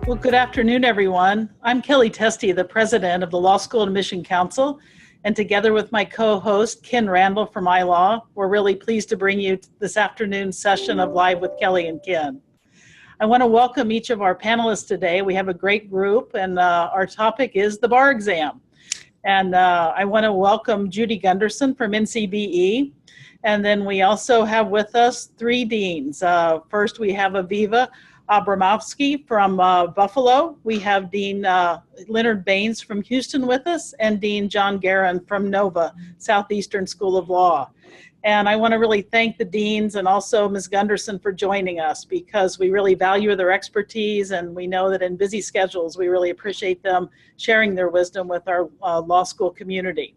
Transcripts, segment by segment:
Well, good afternoon, everyone. I'm Kellye Testy, the president of the Law School Admission Council, and together with my co-host, Ken Randall from iLaw, we're really pleased to bring you this afternoon's session of Live with Kellye and Ken. I want to welcome each of our panelists today. We have a great group, and our topic is the bar exam. And I want to welcome Judy Gundersen from NCBE. And then we also have with us three deans. First, we have Aviva Abramovsky from Buffalo. We have Dean Leonard Baynes from Houston with us, and Dean John Garon from Nova, Southeastern School of Law. And I want to really thank the deans and also Ms. Gundersen for joining us, because we really value their expertise, and we know that in busy schedules, we really appreciate them sharing their wisdom with our law school community.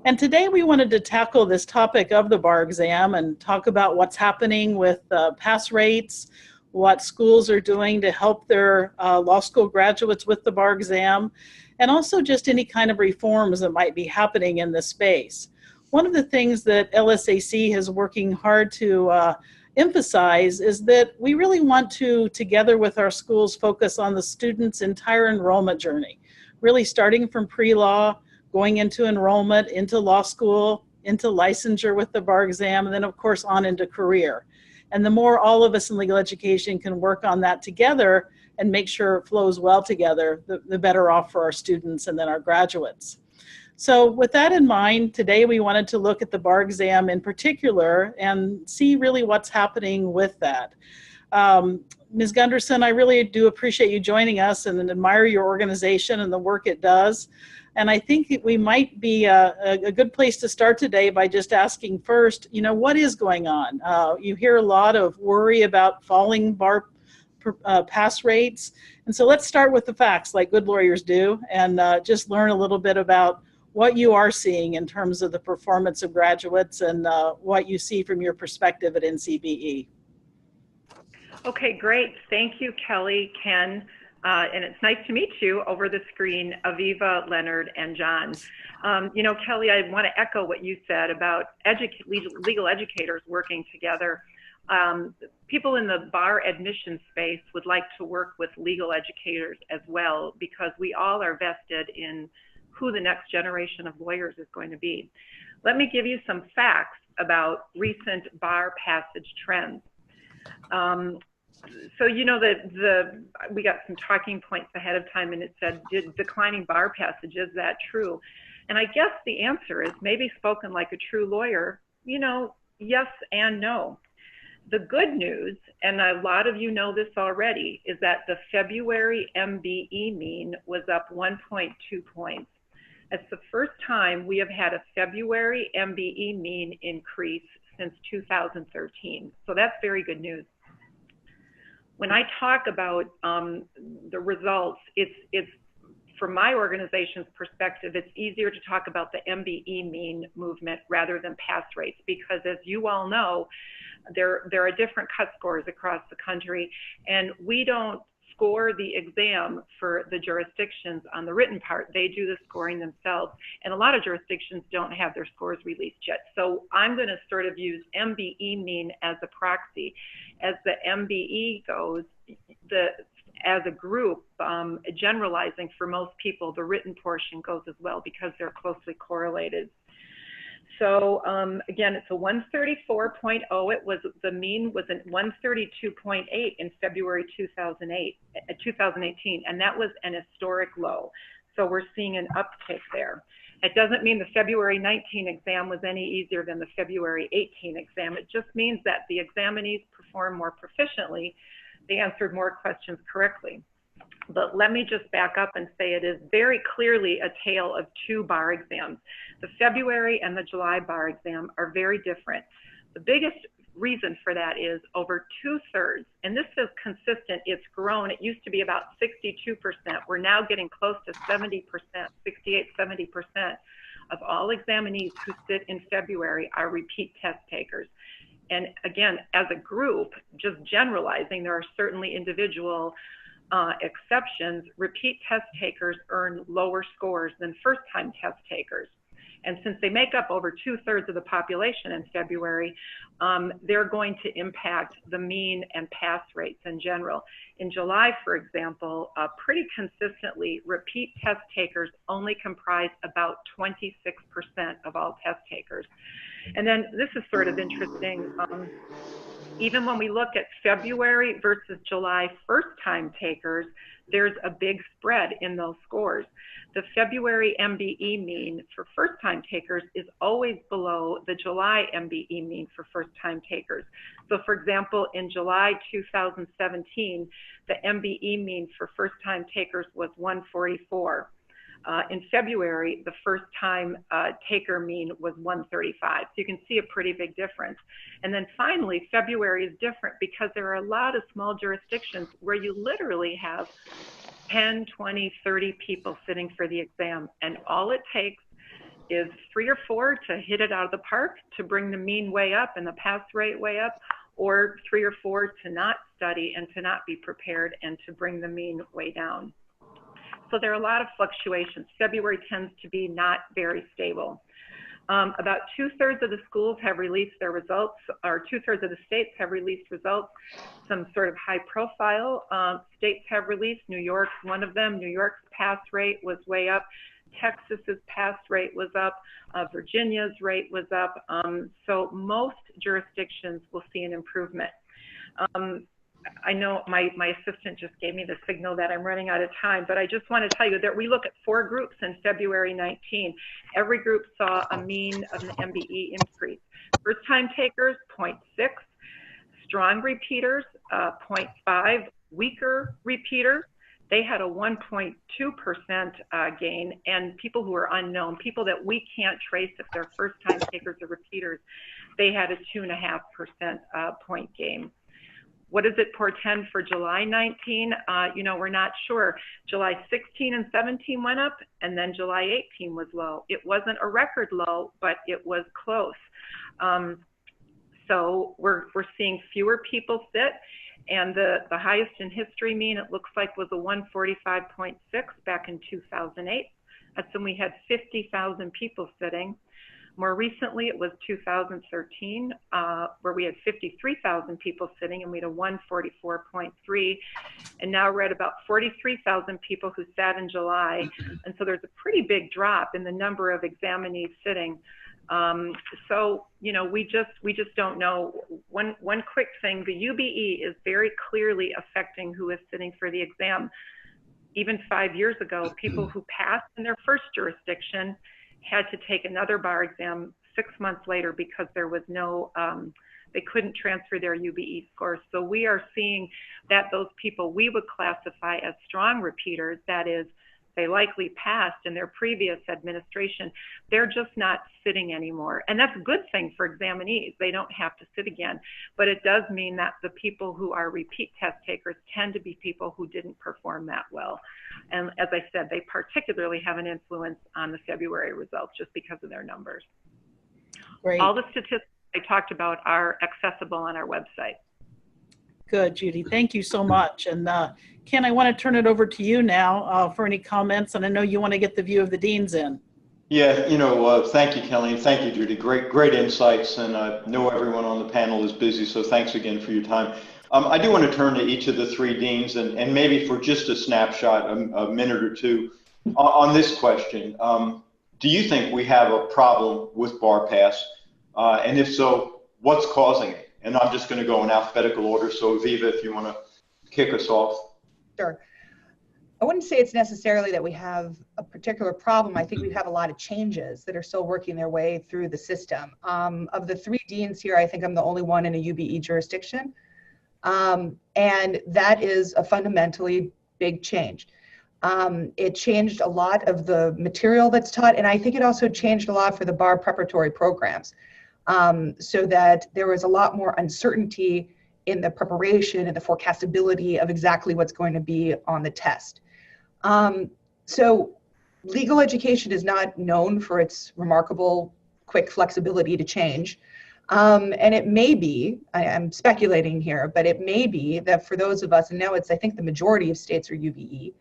And today we wanted to tackle this topic of the bar exam and talk about what's happening with pass rates, what schools are doing to help their law school graduates with the bar exam, and also just any kind of reforms that might be happening in this space. One of the things that LSAC is working hard to emphasize is that we really want to, together with our schools, focus on the student's entire enrollment journey, really starting from pre-law, going into enrollment, into law school, into licensure with the bar exam, and then of course on into career. And the more all of us in legal education can work on that together and make sure it flows well together, the better off for our students and then our graduates. So with that in mind, today we wanted to look at the bar exam in particular and see really what's happening with that. Ms. Gundersen, I really do appreciate you joining us and admire your organization and the work it does. And I think we might be a good place to start today by just asking first, you know, what is going on? You hear a lot of worry about falling bar pass rates. And so let's start with the facts, like good lawyers do, and just learn a little bit about what you are seeing in terms of the performance of graduates and what you see from your perspective at NCBE. Okay, great. Thank you, Kellye, Ken. And it's nice to meet you over the screen, Aviva, Leonard, and John. You know, Kellye, I want to echo what you said about legal educators working together. People in the bar admission space would like to work with legal educators as well, because we all are vested in who the next generation of lawyers is going to be. Let me give you some facts about recent bar passage trends. So, you know, we got some talking points ahead of time, and it said, did declining bar passage, is that true? And I guess the answer is, maybe spoken like a true lawyer, you know, yes and no. The good news, and a lot of you know this already, is that the February MBE mean was up 1.2 points. It's the first time we have had a February MBE mean increase since 2013. So that's very good news. When I talk about the results, it's from my organization's perspective, it's easier to talk about the MBE mean movement rather than pass rates, because as you all know, there are different cut scores across the country, and we don't score the exam for the jurisdictions on the written part. They do the scoring themselves, and a lot of jurisdictions don't have their scores released yet. So I'm going to sort of use MBE mean as a proxy. As the MBE goes, as a group, generalizing for most people, the written portion goes as well, because they're closely correlated. So again, it's a 134.0. The mean was a 132.8 in February 2018, and that was an historic low. So we're seeing an uptick there. It doesn't mean the February 19 exam was any easier than the February 18 exam. It just means that the examinees performed more proficiently. They answered more questions correctly. But let me just back up and say it is very clearly a tale of two bar exams. The February and the July bar exam are very different. The biggest reason for that is over 2/3, and this is consistent, it's grown. It used to be about 62%. We're now getting close to 70%, 68, 70% of all examinees who sit in February are repeat test takers. And again, as a group, just generalizing, there are certainly individual exceptions. Repeat test takers earn lower scores than first-time test takers. And since they make up over 2/3 of the population in February, they're going to impact the mean and pass rates in general. In July, for example, pretty consistently, repeat test takers only comprise about 26% of all test takers. And then this is sort of interesting. Even when we look at February versus July first-time takers, there's a big spread in those scores. The February MBE mean for first-time takers is always below the July MBE mean for first-time takers. So for example, in July 2017, the MBE mean for first-time takers was 144. In February, the first-time taker mean was 135. So you can see a pretty big difference. And then finally, February is different because there are a lot of small jurisdictions where you literally have 10, 20, 30 people sitting for the exam. And all it takes is 3 or 4 to hit it out of the park, to bring the mean way up and the pass rate way up, or 3 or 4 to not study and to not be prepared and to bring the mean way down. So there are a lot of fluctuations. February tends to be not very stable. About 2/3 of the schools have released their results, or 2/3 of the states have released results. Some sort of high profile states have released. New York's one of them. New York's pass rate was way up. Texas's pass rate was up. Virginia's rate was up. So most jurisdictions will see an improvement. I know my assistant just gave me the signal that I'm running out of time, but I just want to tell you that we look at 4 groups in February 19. Every group saw a mean of an MBE increase. First-time takers, 0.6. Strong repeaters, 0.5. Weaker repeaters, they had a 1.2% gain. And people who are unknown, people that we can't trace if they're first-time takers or repeaters, they had a 2.5% point gain. What does it portend for July 19? You know, we're not sure. July 16 and 17 went up, and then July 18 was low. It wasn't a record low, but it was close. So we're seeing fewer people sit, and the highest in history mean, it looks like, was a 145.6 back in 2008. That's when we had 50,000 people sitting. More recently, it was 2013, where we had 53,000 people sitting, and we had a 144.3. And now we're at about 43,000 people who sat in July. And so there's a pretty big drop in the number of examinees sitting. So, you know, we just don't know. One quick thing, the UBE is very clearly affecting who is sitting for the exam. Even 5 years ago, people who passed in their first jurisdiction had to take another bar exam 6 months later because there was no, they couldn't transfer their UBE scores. So we are seeing that those people we would classify as strong repeaters, that is, they likely passed in their previous administration, they're just not sitting anymore. And that's a good thing for examinees. They don't have to sit again. But it does mean that the people who are repeat test takers tend to be people who didn't perform that well. And as I said, they particularly have an influence on the February results just because of their numbers. Great. All the statistics I talked about are accessible on our website. Good, Judy. Thank you so much. And Ken, I want to turn it over to you now for any comments. And I know you want to get the view of the deans in. Yeah, you know, thank you, Kellye, and thank you, Judy. Great insights. And I know everyone on the panel is busy, so thanks again for your time. I do want to turn to each of the 3 deans and maybe for just a snapshot, a minute or two, on this question. Do you think we have a problem with bar pass? And if so, what's causing it? And I'm just going to go in alphabetical order. So Aviva, if you want to kick us off. Sure. I wouldn't say it's necessarily that we have a particular problem. I think we have a lot of changes that are still working their way through the system. Of the 3 deans here, I think I'm the only one in a UBE jurisdiction. And that is a fundamentally big change. It changed a lot of the material that's taught, and I think it also changed a lot for the bar preparatory programs, so that there was a lot more uncertainty in the preparation and the forecastability of exactly what's going to be on the test. So legal education is not known for its remarkable quick flexibility to change. And it may be, I'm speculating here, but it may be that for those of us, and now it's, I think the majority of states are UBE,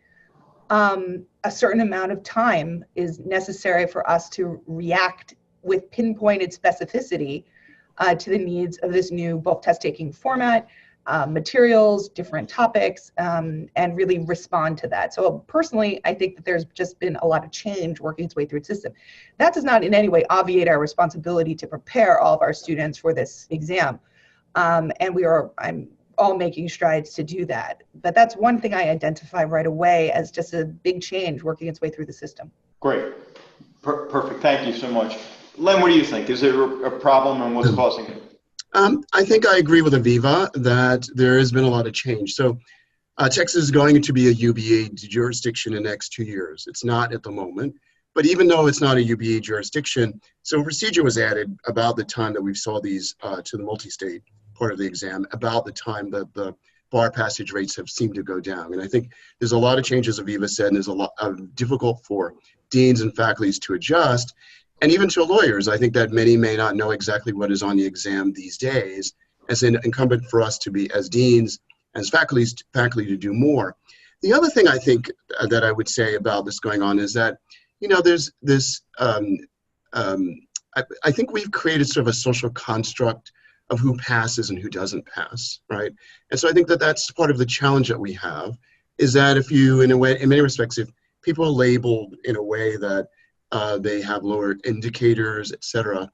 a certain amount of time is necessary for us to react with pinpointed specificity to the needs of this new both test-taking format, materials, different topics, and really respond to that. So personally, I think that there's just been a lot of change working its way through the system. That does not in any way obviate our responsibility to prepare all of our students for this exam. And I'm all making strides to do that. But that's one thing I identify right away as just a big change working its way through the system. Great. Perfect. Thank you so much. Len, what do you think? Is there a problem and what's causing it? I think I agree with Aviva that there has been a lot of change. So Texas is going to be a UBA jurisdiction in the next 2 years. It's not at the moment. But even though it's not a UBA jurisdiction, so procedure was added about the time that we saw these to the multi-state part of the exam, about the time that the bar passage rates have seemed to go down. And I think there's a lot of changes, Aviva said, and there's a lot difficult for deans and faculties to adjust. And even to lawyers, I think that many may not know exactly what is on the exam these days. As an incumbent for us to be, as deans, as faculty to do more. The other thing I think that I would say about this going on is that, you know, there's this, I think we've created sort of a social construct of who passes and who doesn't pass, right? And so I think that that's part of the challenge that we have, is that if you, in many respects, if people are labeled in a way that they have lower indicators, et cetera.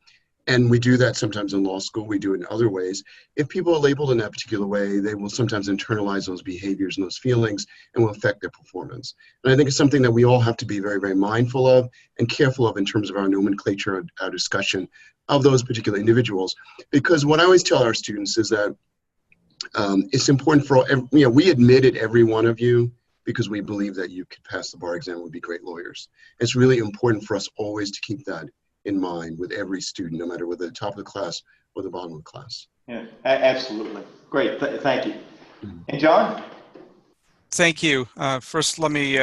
And we do that sometimes in law school, we do it in other ways. If people are labeled in that particular way, they will sometimes internalize those behaviors and those feelings and will affect their performance. And I think it's something that we all have to be very, very mindful of and careful of in terms of our nomenclature, our discussion of those particular individuals. Because what I always tell our students is that it's important for, we admitted every one of you because we believe that you could pass the bar exam and would be great lawyers. It's really important for us always to keep that in mind with every student, no matter whether the top of the class or the bottom of the class. Yeah, absolutely. Great, thank you. And John? Thank you. First, let me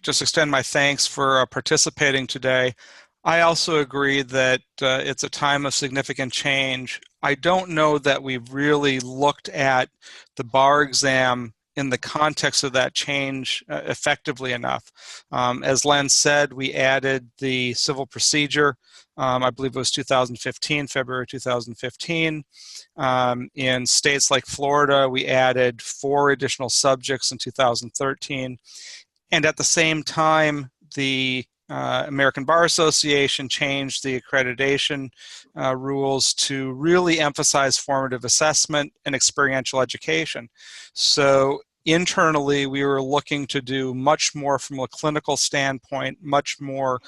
just extend my thanks for participating today. I also agree that it's a time of significant change. I don't know that we've really looked at the bar exam in the context of that change effectively enough. As Len said, we added the civil procedure, I believe it was 2015, February 2015. In states like Florida, we added 4 additional subjects in 2013. And at the same time, the American Bar Association changed the accreditation rules to really emphasize formative assessment and experiential education. So internally, we were looking to do much more from a clinical standpoint, much more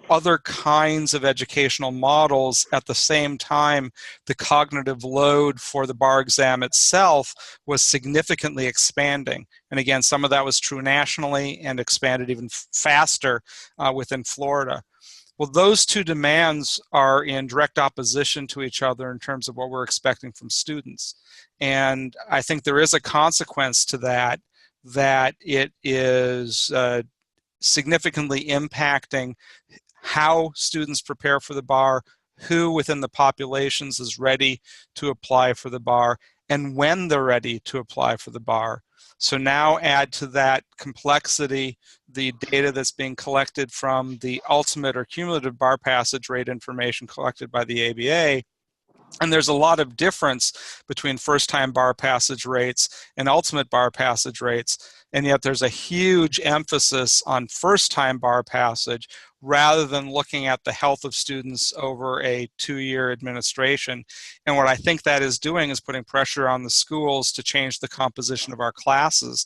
other kinds of educational models. At the same time, the cognitive load for the bar exam itself was significantly expanding. And again, some of that was true nationally and expanded even faster within Florida. Well, those two demands are in direct opposition to each other in terms of what we're expecting from students. And I think there is a consequence to that, that it is significantly impacting how students prepare for the bar, who within the populations is ready to apply for the bar, and when they're ready to apply for the bar. So now add to that complexity the data that's being collected from the ultimate or cumulative bar passage rate information collected by the ABA. And there's a lot of difference between first-time bar passage rates and ultimate bar passage rates, and yet there's a huge emphasis on first-time bar passage rather than looking at the health of students over a 2-year administration. And what I think that is doing is putting pressure on the schools to change the composition of our classes.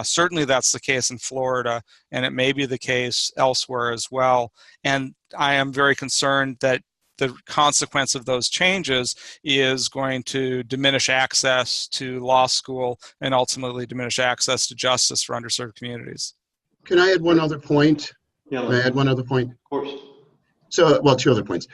Certainly that's the case in Florida, and it may be the case elsewhere as well. And I am very concerned that the consequence of those changes is going to diminish access to law school and ultimately diminish access to justice for underserved communities. Can I add one other point? Yeah, May I add one other point? of course. So, well, 2 other points.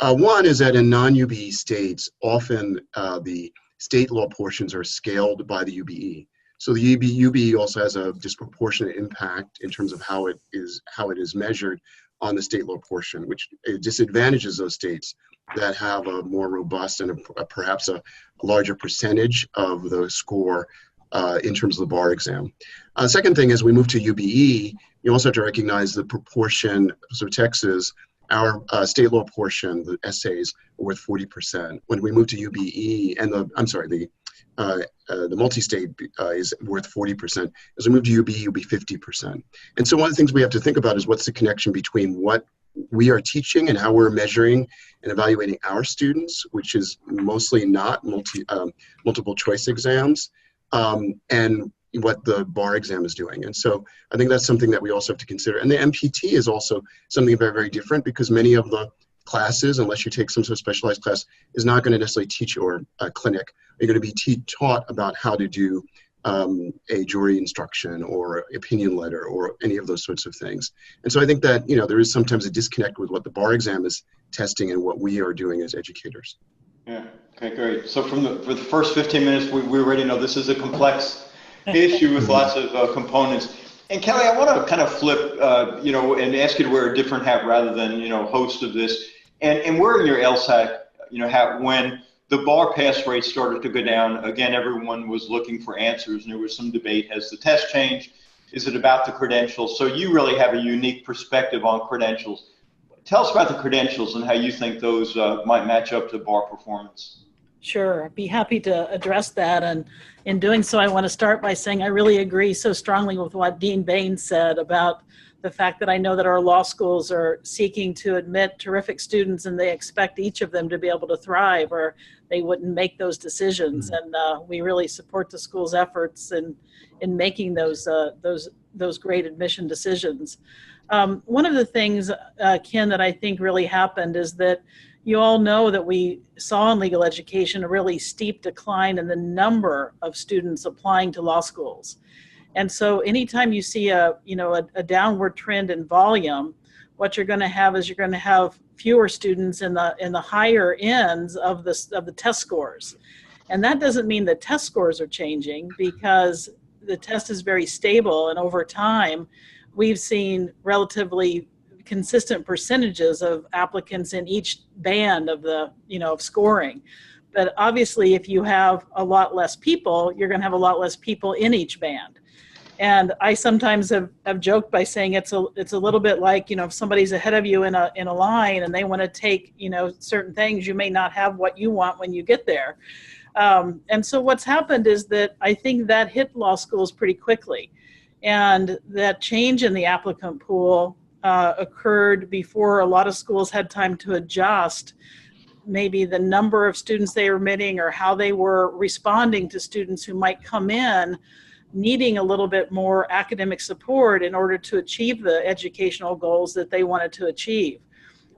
One is that in non-UBE states, often the state law portions are scaled by the UBE. So the UBE also has a disproportionate impact in terms of how it is measured on the state law portion, which disadvantages those states that have a more robust and perhaps a larger percentage of the score in terms of the bar exam. Second thing is we move to UBE, you also have to recognize the proportion, so Texas, our state law portion, the essays, are worth 40%. When we move to UBE, and the multi-state is worth 40%. As we move to UBE, it'll be 50%. And so one of the things we have to think about is what's the connection between what we are teaching and how we're measuring and evaluating our students, which is mostly not multiple choice exams, and what the bar exam is doing. And so I think that's something that we also have to consider. And the MPT is also something very, very different, because many of the classes, unless you take some sort of specialized class, is not going to necessarily teach you, or a clinic, you're going to be taught about how to do a jury instruction or opinion letter or any of those sorts of things. And so I think that, there is sometimes a disconnect with what the bar exam is testing and what we are doing as educators. Yeah, okay, great. So for the first 15 minutes, we already know this is a complex issue with lots of components. And Kellye, I want to kind of flip, and ask you to wear a different hat rather than, host of this. And wearing your LSAC, hat, when the bar pass rate started to go down, again, everyone was looking for answers, and there was some debate. Has the test changed? Is it about the credentials? So you really have a unique perspective on credentials. Tell us about the credentials and how you think those might match up to bar performance. Sure, I'd be happy to address that. And in doing so, I want to start by saying I really agree so strongly with what Dean Baynes said about the fact that I know that our law schools are seeking to admit terrific students, and they expect each of them to be able to thrive, or they wouldn't make those decisions. And we really support the school's efforts in making those great admission decisions. One of the things, Ken, that I think really happened is that you all know that we saw in legal education a really steep decline in the number of students applying to law schools. And so anytime you see a downward trend in volume, what you're going to have is you're going to have fewer students in the higher ends of the test scores. And that doesn't mean the test scores are changing, because the test is very stable, and over time we've seen relatively consistent percentages of applicants in each band of of scoring. But obviously, if you have a lot less people, you're going to have a lot less people in each band. And I sometimes have joked by saying it's a little bit like, if somebody's ahead of you in a line and they want to take, certain things, you may not have what you want when you get there. And so what's happened is that I think that hit law schools pretty quickly. And that change in the applicant pool occurred before a lot of schools had time to adjust maybe the number of students they were admitting, or how they were responding to students who might come in needing a little bit more academic support in order to achieve the educational goals that they wanted to achieve.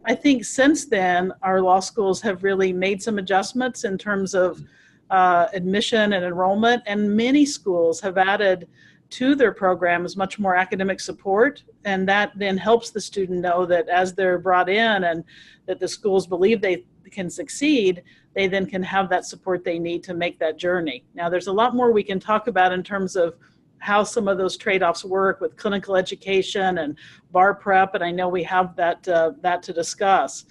I think since then, our law schools have really made some adjustments in terms of admission and enrollment, and many schools have added to their programs much more academic support, and that then helps the student know that as they're brought in and that the schools believe they can succeed, they then can have that support they need to make that journey. Now, there's a lot more we can talk about in terms of how some of those trade-offs work with clinical education and bar prep, and I know we have that to discuss.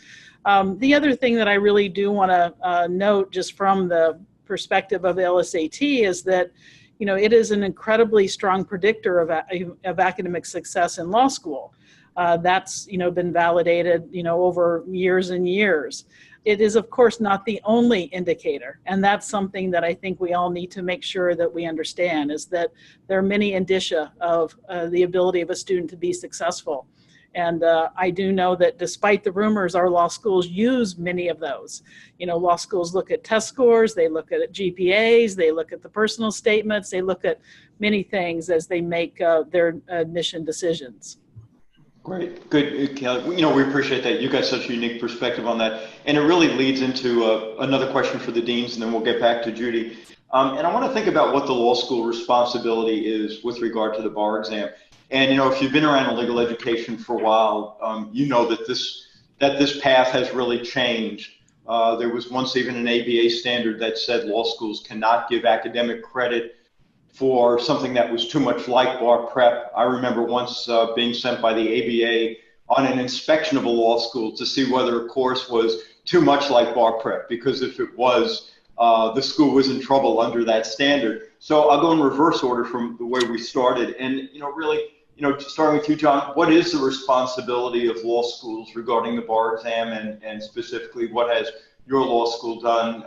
The other thing that I really do want to note, just from the perspective of LSAT, is that it is an incredibly strong predictor of academic success in law school. That's been validated over years and years. It is, of course, not the only indicator, and that's something that I think we all need to make sure that we understand, is that there are many indicia of the ability of a student to be successful. And I do know that despite the rumors, our law schools use many of those. Law schools look at test scores, they look at GPAs, they look at the personal statements, they look at many things as they make their admission decisions. Great, good, Kellye. We appreciate that. You got such a unique perspective on that, and it really leads into another question for the deans, and then we'll get back to Judy. And I want to think about what the law school responsibility is with regard to the bar exam. And if you've been around in legal education for a while, you know that this path has really changed. There was once even an ABA standard that said law schools cannot give academic credit for something that was too much like bar prep. I remember once being sent by the ABA on an inspection of a law school to see whether a course was too much like bar prep, because if it was, the school was in trouble under that standard. So I'll go in reverse order from the way we started. And, really, starting with you, John, what is the responsibility of law schools regarding the bar exam, and specifically what has your law school done,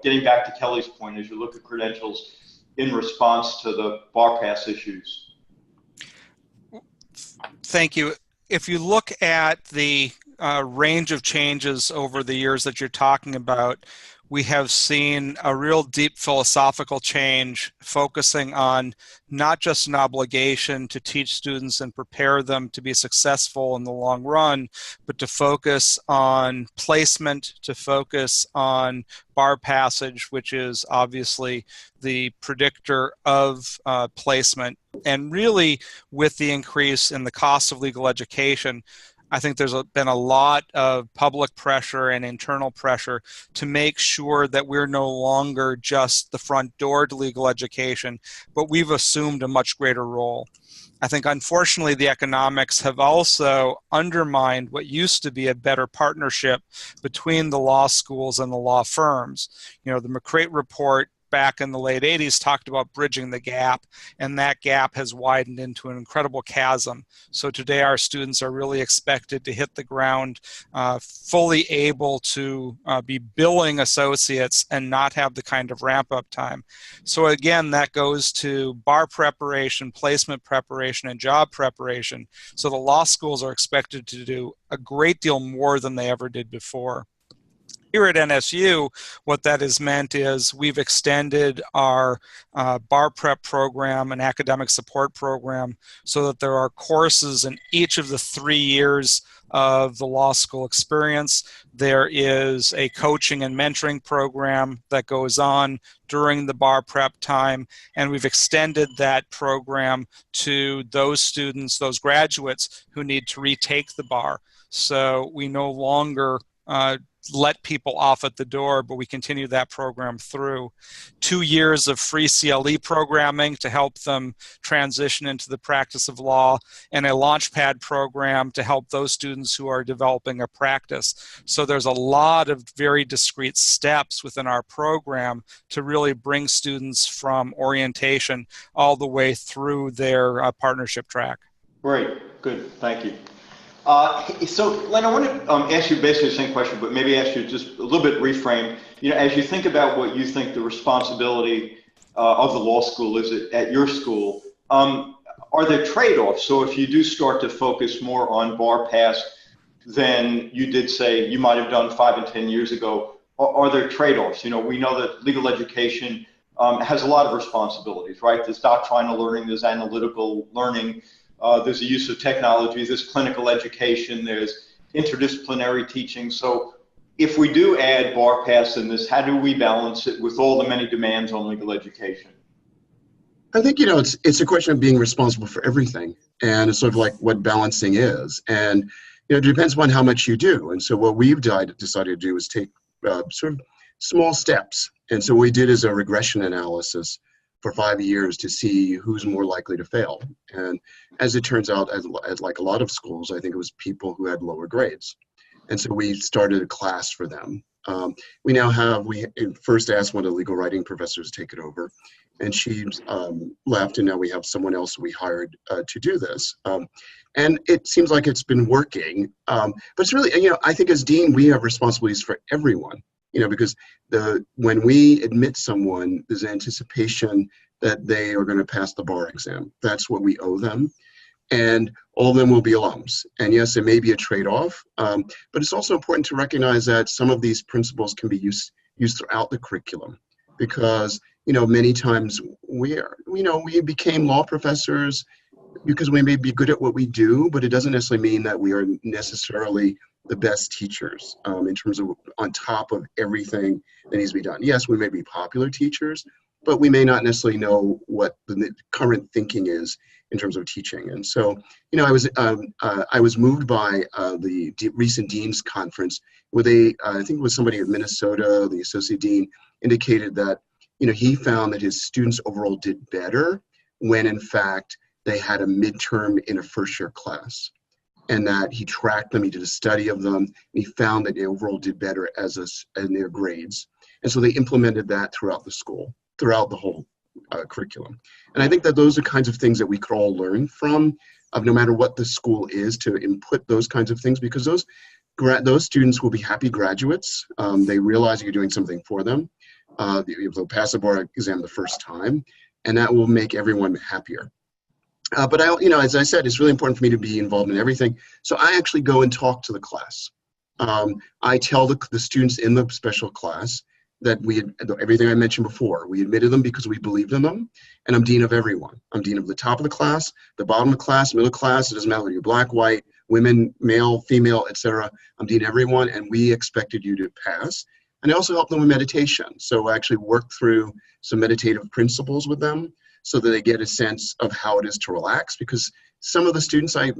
getting back to Kellye's point, as you look at credentials in response to the bar pass issues? Thank you. If you look at the range of changes over the years that you're talking about, we have seen a real deep philosophical change focusing on not just an obligation to teach students and prepare them to be successful in the long run, but to focus on placement, to focus on bar passage, which is obviously the predictor of placement. And really, with the increase in the cost of legal education, I think there's been a lot of public pressure and internal pressure to make sure that we're no longer just the front door to legal education, but we've assumed a much greater role. I think, unfortunately, the economics have also undermined what used to be a better partnership between the law schools and the law firms. The McCrate report back in the late 80s talked about bridging the gap, and that gap has widened into an incredible chasm. So today our students are really expected to hit the ground fully able to be billing associates and not have the kind of ramp-up time. So again, that goes to bar preparation, placement preparation, and job preparation. So the law schools are expected to do a great deal more than they ever did before. Here at NSU, what that has meant is we've extended our bar prep program and academic support program so that there are courses in each of the 3 years of the law school experience. There is a coaching and mentoring program that goes on during the bar prep time, and we've extended that program to those students, those graduates who need to retake the bar. So we no longer let people off at the door, but we continue that program through. 2 years of free CLE programming to help them transition into the practice of law, and a Launchpad program to help those students who are developing a practice. So there's a lot of very discrete steps within our program to really bring students from orientation all the way through their partnership track. Great, good, thank you. So, Len, I want to ask you basically the same question, but maybe ask you just a little bit reframed. As you think about what you think the responsibility of the law school is at your school, are there trade-offs? So if you do start to focus more on bar pass than you did say you might have done 5 and 10 years ago, are there trade-offs? We know that legal education has a lot of responsibilities, right? There's doctrinal learning, there's analytical learning, there's the use of technology, there's clinical education, there's interdisciplinary teaching. So if we do add bar pass in this, how do we balance it with all the many demands on legal education? I think, it's a question of being responsible for everything. And it's sort of like what balancing is. And, it depends on how much you do. And so what we've decided to do is take sort of small steps. And so what we did is a regression analysis for 5 years to see who's more likely to fail. And as it turns out, as like a lot of schools, I think it was people who had lower grades. And so we started a class for them. We first asked one of the legal writing professors to take it over, and she left, and now we have someone else we hired to do this. And it seems like it's been working, but it's really, I think as dean, we have responsibilities for everyone. Because when we admit someone, there's anticipation that they are going to pass the bar exam. That's what we owe them. And all of them will be alums. And yes, it may be a trade-off, but it's also important to recognize that some of these principles can be used throughout the curriculum. Because, many times we became law professors because we may be good at what we do, but it doesn't necessarily mean that we are necessarily the best teachers in terms of on top of everything that needs to be done. Yes, we may be popular teachers, but we may not necessarily know what the current thinking is in terms of teaching. And so, I was moved by the recent Dean's Conference where I think it was somebody at Minnesota, the associate dean, indicated that, he found that his students overall did better when in fact they had a midterm in a first-year class. And that he tracked them, he did a study of them, and he found that they overall did better in their grades. And so they implemented that throughout the school, throughout the whole curriculum. And I think that those are kinds of things that we could all learn from, no matter what the school is, to input those kinds of things, because those students will be happy graduates. They realize you're doing something for them. They'll pass the bar exam the first time, and that will make everyone happier. But as I said, it's really important for me to be involved in everything. So I actually go and talk to the class. I tell the students in the special class that everything I mentioned before, we admitted them because we believed in them, and I'm dean of everyone. I'm dean of the top of the class, the bottom of the class, middle class. It doesn't matter whether you're black, white, women, male, female, etc. I'm dean of everyone, and we expected you to pass. And I also help them with meditation. So I actually work through some meditative principles with them so that they get a sense of how it is to relax, because some of the students, I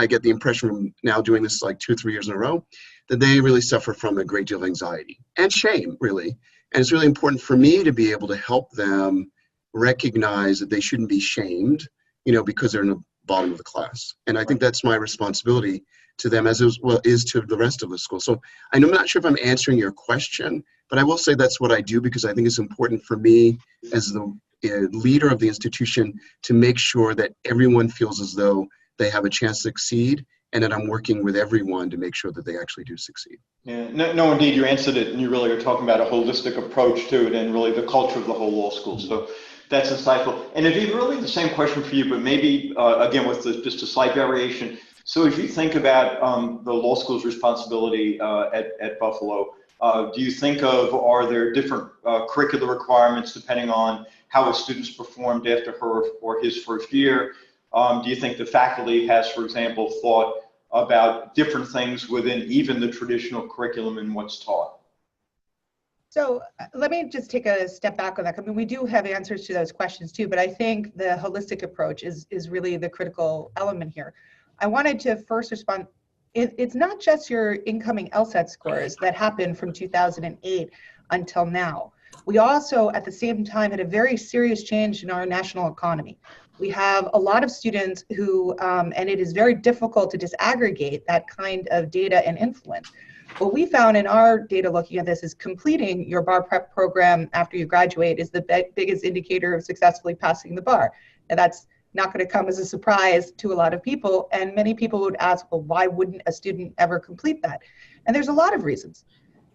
get the impression from now doing this like 2 or 3 years in a row, that they really suffer from a great deal of anxiety and shame, really. And it's really important for me to be able to help them recognize that they shouldn't be shamed, because they're in the bottom of the class. And I think that's my responsibility to them, as well is to the rest of the school. So I'm not sure if I'm answering your question, but I will say that's what I do, because I think it's important for me as the leader of the institution to make sure that everyone feels as though they have a chance to succeed, and that I'm working with everyone to make sure that they actually do succeed. Yeah, no, indeed, you answered it, and you really are talking about a holistic approach to it and really the culture of the whole law school. So that's insightful. And Aviva, really the same question for you, but maybe, again, with just a slight variation. So as you think about the law school's responsibility at Buffalo, do you think are there different curricular requirements depending on how a student's performed after her or his first year? Do you think the faculty has, for example, thought about different things within even the traditional curriculum and what's taught? So let me just take a step back on that. I mean, we do have answers to those questions too, but I think the holistic approach is really the critical element here. I wanted to first respond. It's not just your incoming LSAT scores that happened from 2008 until now. We also, at the same time, had a very serious change in our national economy. We have a lot of students who, and it is very difficult to disaggregate that kind of data and influence. What we found in our data looking at this is completing your bar prep program after you graduate is the biggest indicator of successfully passing the bar. And that's not going to come as a surprise to a lot of people. And many people would ask, well, why wouldn't a student ever complete that? And there's a lot of reasons.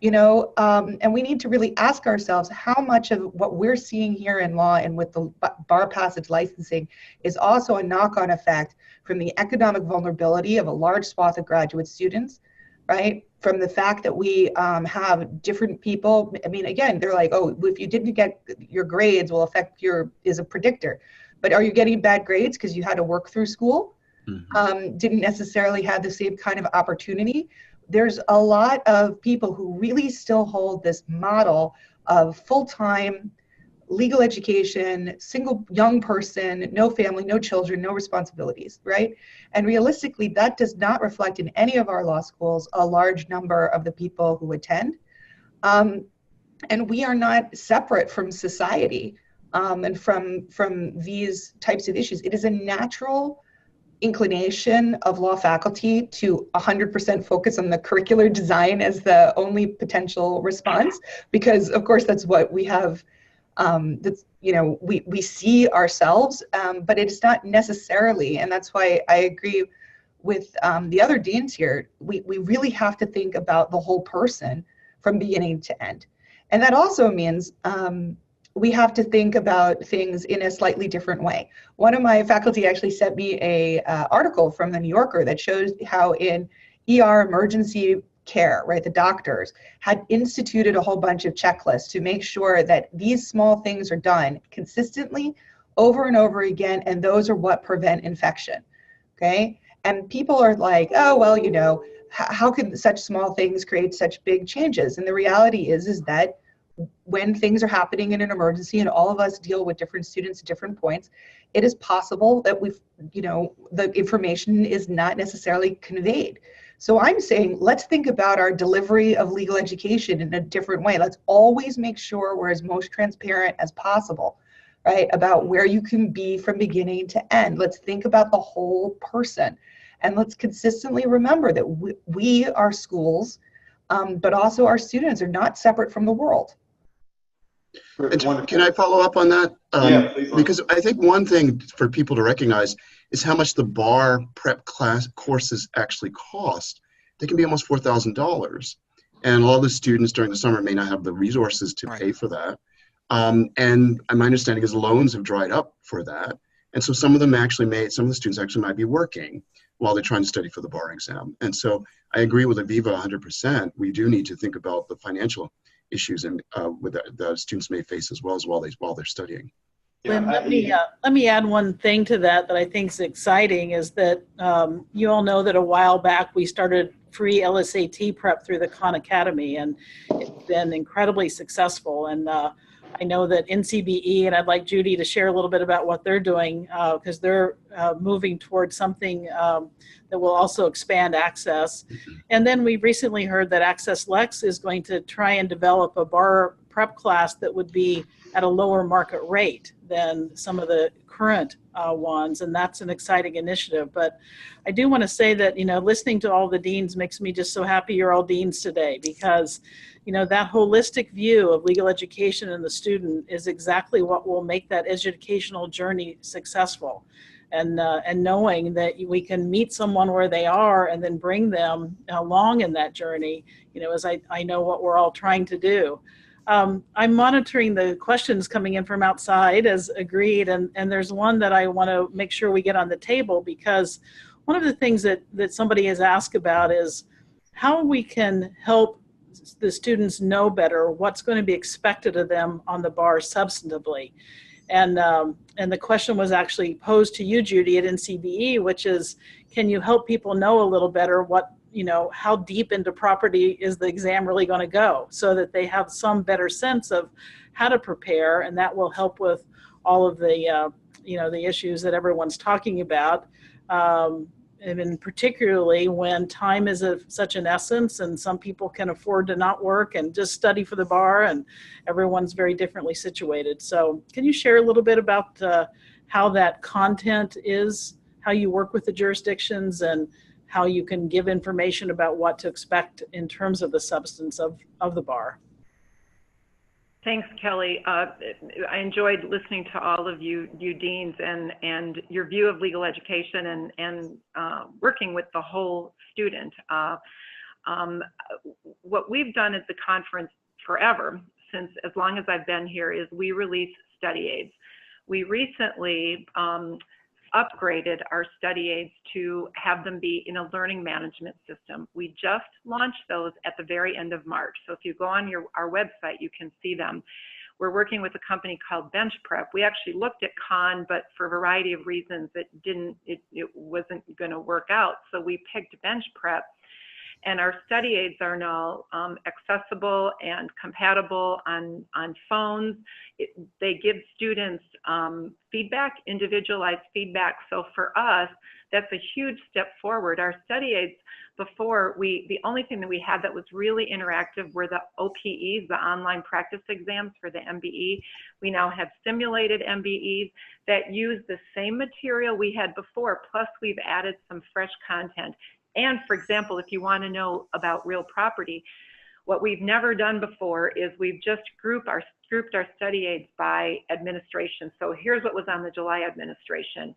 And we need to really ask ourselves how much of what we're seeing here in law and with the bar passage licensing is also a knock-on effect from the economic vulnerability of a large swath of graduate students, right? From the fact that we have different people. I mean, again, they're like, oh, if you didn't get your grades will affect is a predictor. But are you getting bad grades because you had to work through school? Mm-hmm. Didn't necessarily have the same kind of opportunity. There's a lot of people who really still hold this model of full-time legal education, single young person, no family, no children, no responsibilities, right? And realistically, that does not reflect in any of our law schools a large number of the people who attend. And we are not separate from society and from these types of issues. It is a natural inclination of law faculty to 100% focus on the curricular design as the only potential response, because of course that's what we have, we see ourselves, but it's not necessarily, and that's why I agree with the other deans here, we really have to think about the whole person from beginning to end. And that also means we have to think about things in a slightly different way. One of my faculty actually sent me a article from the New Yorker that shows how in ER emergency care, right, the doctors had instituted a whole bunch of checklists to make sure that these small things are done consistently over and over again, and those are what prevent infection, okay? And people are like, oh, well, how can such small things create such big changes? And the reality is that when things are happening in an emergency and all of us deal with different students at different points, it is possible that the information is not necessarily conveyed. So I'm saying, let's think about our delivery of legal education in a different way. Let's always make sure we're as most transparent as possible, right? About where you can be from beginning to end. Let's think about the whole person. And let's consistently remember that we our schools, but also our students are not separate from the world. Can I follow up on that? Yeah, please. Because I think one thing for people to recognize is how much the bar prep class courses actually cost. They can be almost $4,000. And a lot of the students during the summer may not have the resources to pay for that. And my understanding is loans have dried up for that. And so some of the students actually might be working while they're trying to study for the bar exam. And so I agree with Aviva 100%. We do need to think about the financial issues and the students may face as well while they're studying. Lynn, let me add one thing to that I think is exciting is that you all know that a while back we started free LSAT prep through the Khan Academy, and it's been incredibly successful. And I know that NCBE, and I'd like Judy to share a little bit about what they're doing because they're moving towards something that will also expand access. And then we recently heard that Access Lex is going to try and develop a bar prep class that would be at a lower market rate than some of the current ones, and that's an exciting initiative. But I do want to say that, listening to all the deans makes me just so happy you're all deans today, because, that holistic view of legal education and the student is exactly what will make that educational journey successful. And knowing that we can meet someone where they are and then bring them along in that journey, as I know what we're all trying to do. I'm monitoring the questions coming in from outside as agreed, and there's one that I want to make sure we get on the table, because one of the things that somebody has asked about is how we can help the students know better what's going to be expected of them on the bar substantively. And the question was actually posed to you, Judy, at NCBE, which is, can you help people know a little better what, how deep into property is the exam really going to go, so that they have some better sense of how to prepare, and that will help with all of the, the issues that everyone's talking about. And particularly when time is such an essence, and some people can afford to not work and just study for the bar, and everyone's very differently situated. So can you share a little bit about how that content is, how you work with the jurisdictions, and how you can give information about what to expect in terms of the substance of the bar? Thanks, Kelly. I enjoyed listening to all of you deans and your view of legal education and working with the whole student. What we've done at the conference forever, since as long as I've been here, is we release study aids. We recently upgraded our study aids to have them be in a learning management system. We just launched those at the very end of March. So if you go on our website, you can see them. We're working with a company called Bench Prep. We actually looked at Khan, but for a variety of reasons, it wasn't going to work out. So we picked Bench Prep. And our study aids are now accessible and compatible on phones. They give students feedback, individualized feedback. So for us, that's a huge step forward. Our study aids before, the only thing that we had that was really interactive were the OPEs, the online practice exams for the MBE. We now have simulated MBEs that use the same material we had before, plus we've added some fresh content. And for example, if you want to know about real property, what we've never done before is we've just grouped our study aids by administration. So here's what was on the July administration.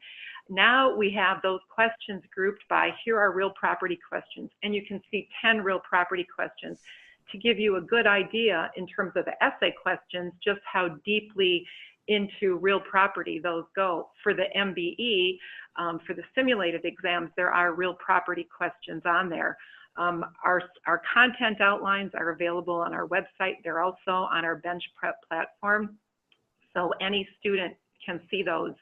Now we have those questions grouped by, here are real property questions. And you can see 10 real property questions to give you a good idea in terms of the essay questions, just how deeply into real property those go. For the MBE, for the simulated exams, there are real property questions on there. Our content outlines are available on our website. They're also on our Bench Prep platform, so any student can see those.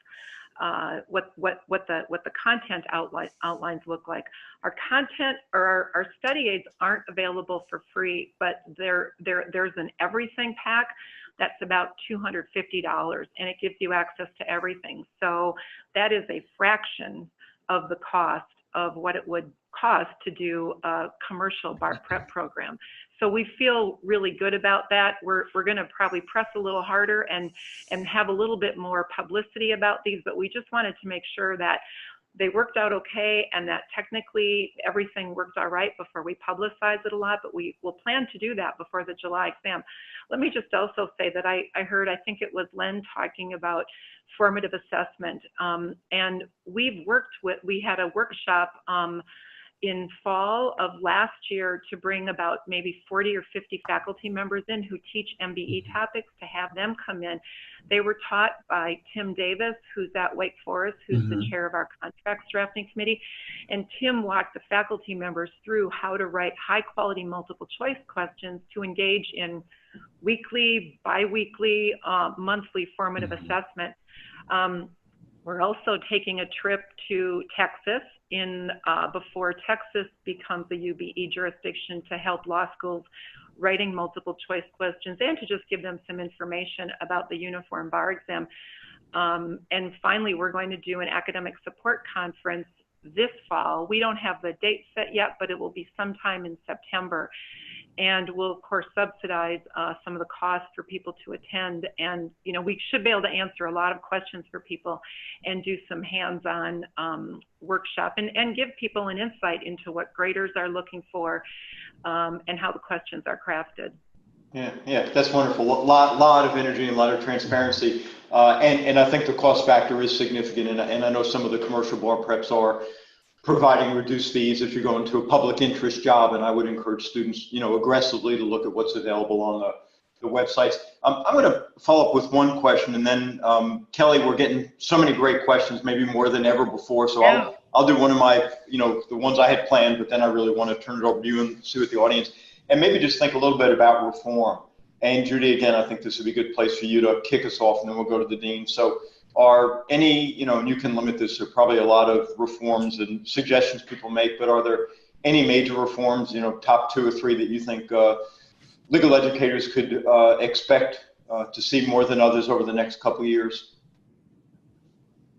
What the content outlines look like. Our content or our study aids aren't available for free, but there's an everything pack that's about $250, and it gives you access to everything. So that is a fraction of the cost of what it would cost to do a commercial bar prep program. So we feel really good about that. We're going to probably press a little harder and have a little bit more publicity about these, but we just wanted to make sure that they worked out okay, and that technically everything worked all right before we publicize it a lot, but we will plan to do that before the July exam. Let me just also say that I heard, I think it was Len talking about formative assessment, and we had a workshop in fall of last year to bring about maybe 40 or 50 faculty members in who teach MBE topics, to have them come in. They were taught by Tim Davis, who's at Wake Forest, who's the chair of our contracts drafting committee. And Tim walked the faculty members through how to write high quality multiple choice questions to engage in weekly, bi-weekly, monthly formative assessment. We're also taking a trip to Texas before Texas becomes a UBE jurisdiction, to help law schools writing multiple choice questions and to just give them some information about the uniform bar exam. And finally, we're going to do an academic support conference this fall. We don't have the date set yet, but it will be sometime in September. And we'll, of course, subsidize some of the costs for people to attend. And, you know, we should be able to answer a lot of questions for people and do some hands-on workshop and give people an insight into what graders are looking for and how the questions are crafted. Yeah, that's wonderful. Lot of energy and a lot of transparency. And I think the cost factor is significant. And I know some of the commercial bar preps are providing reduced fees if you're going to a public interest job, and I would encourage students, you know, aggressively to look at what's available on the websites. I'm going to follow up with one question, and then Kellye, we're getting so many great questions, maybe more than ever before. So yeah. I'll do one of my, you know, the ones I had planned, but then I really want to turn it over to you and see what the audience, and maybe just think a little bit about reform. And Judy, again, I think this would be a good place for you to kick us off, and then we'll go to the dean. So, are any, you know, and you can limit this, there are probably a lot of reforms and suggestions people make, but are there any major reforms, you know, top 2 or 3 that you think legal educators could expect to see more than others over the next couple of years?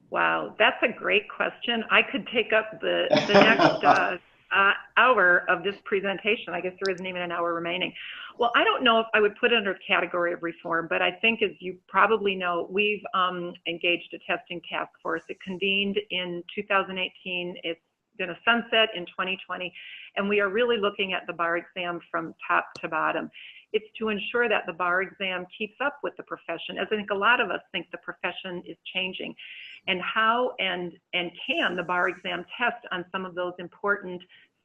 Wow, that's a great question. I could take up the next hour of this presentation. I guess there isn't even an hour remaining. Well, I don't know if I would put it under the category of reform, but I think, as you probably know, we've engaged a testing task force. It convened in 2018. It's going to sunset in 2020, and we are really looking at the bar exam from top to bottom. It's to ensure that the bar exam keeps up with the profession, as I think a lot of us think the profession is changing, and how and can the bar exam test on some of those important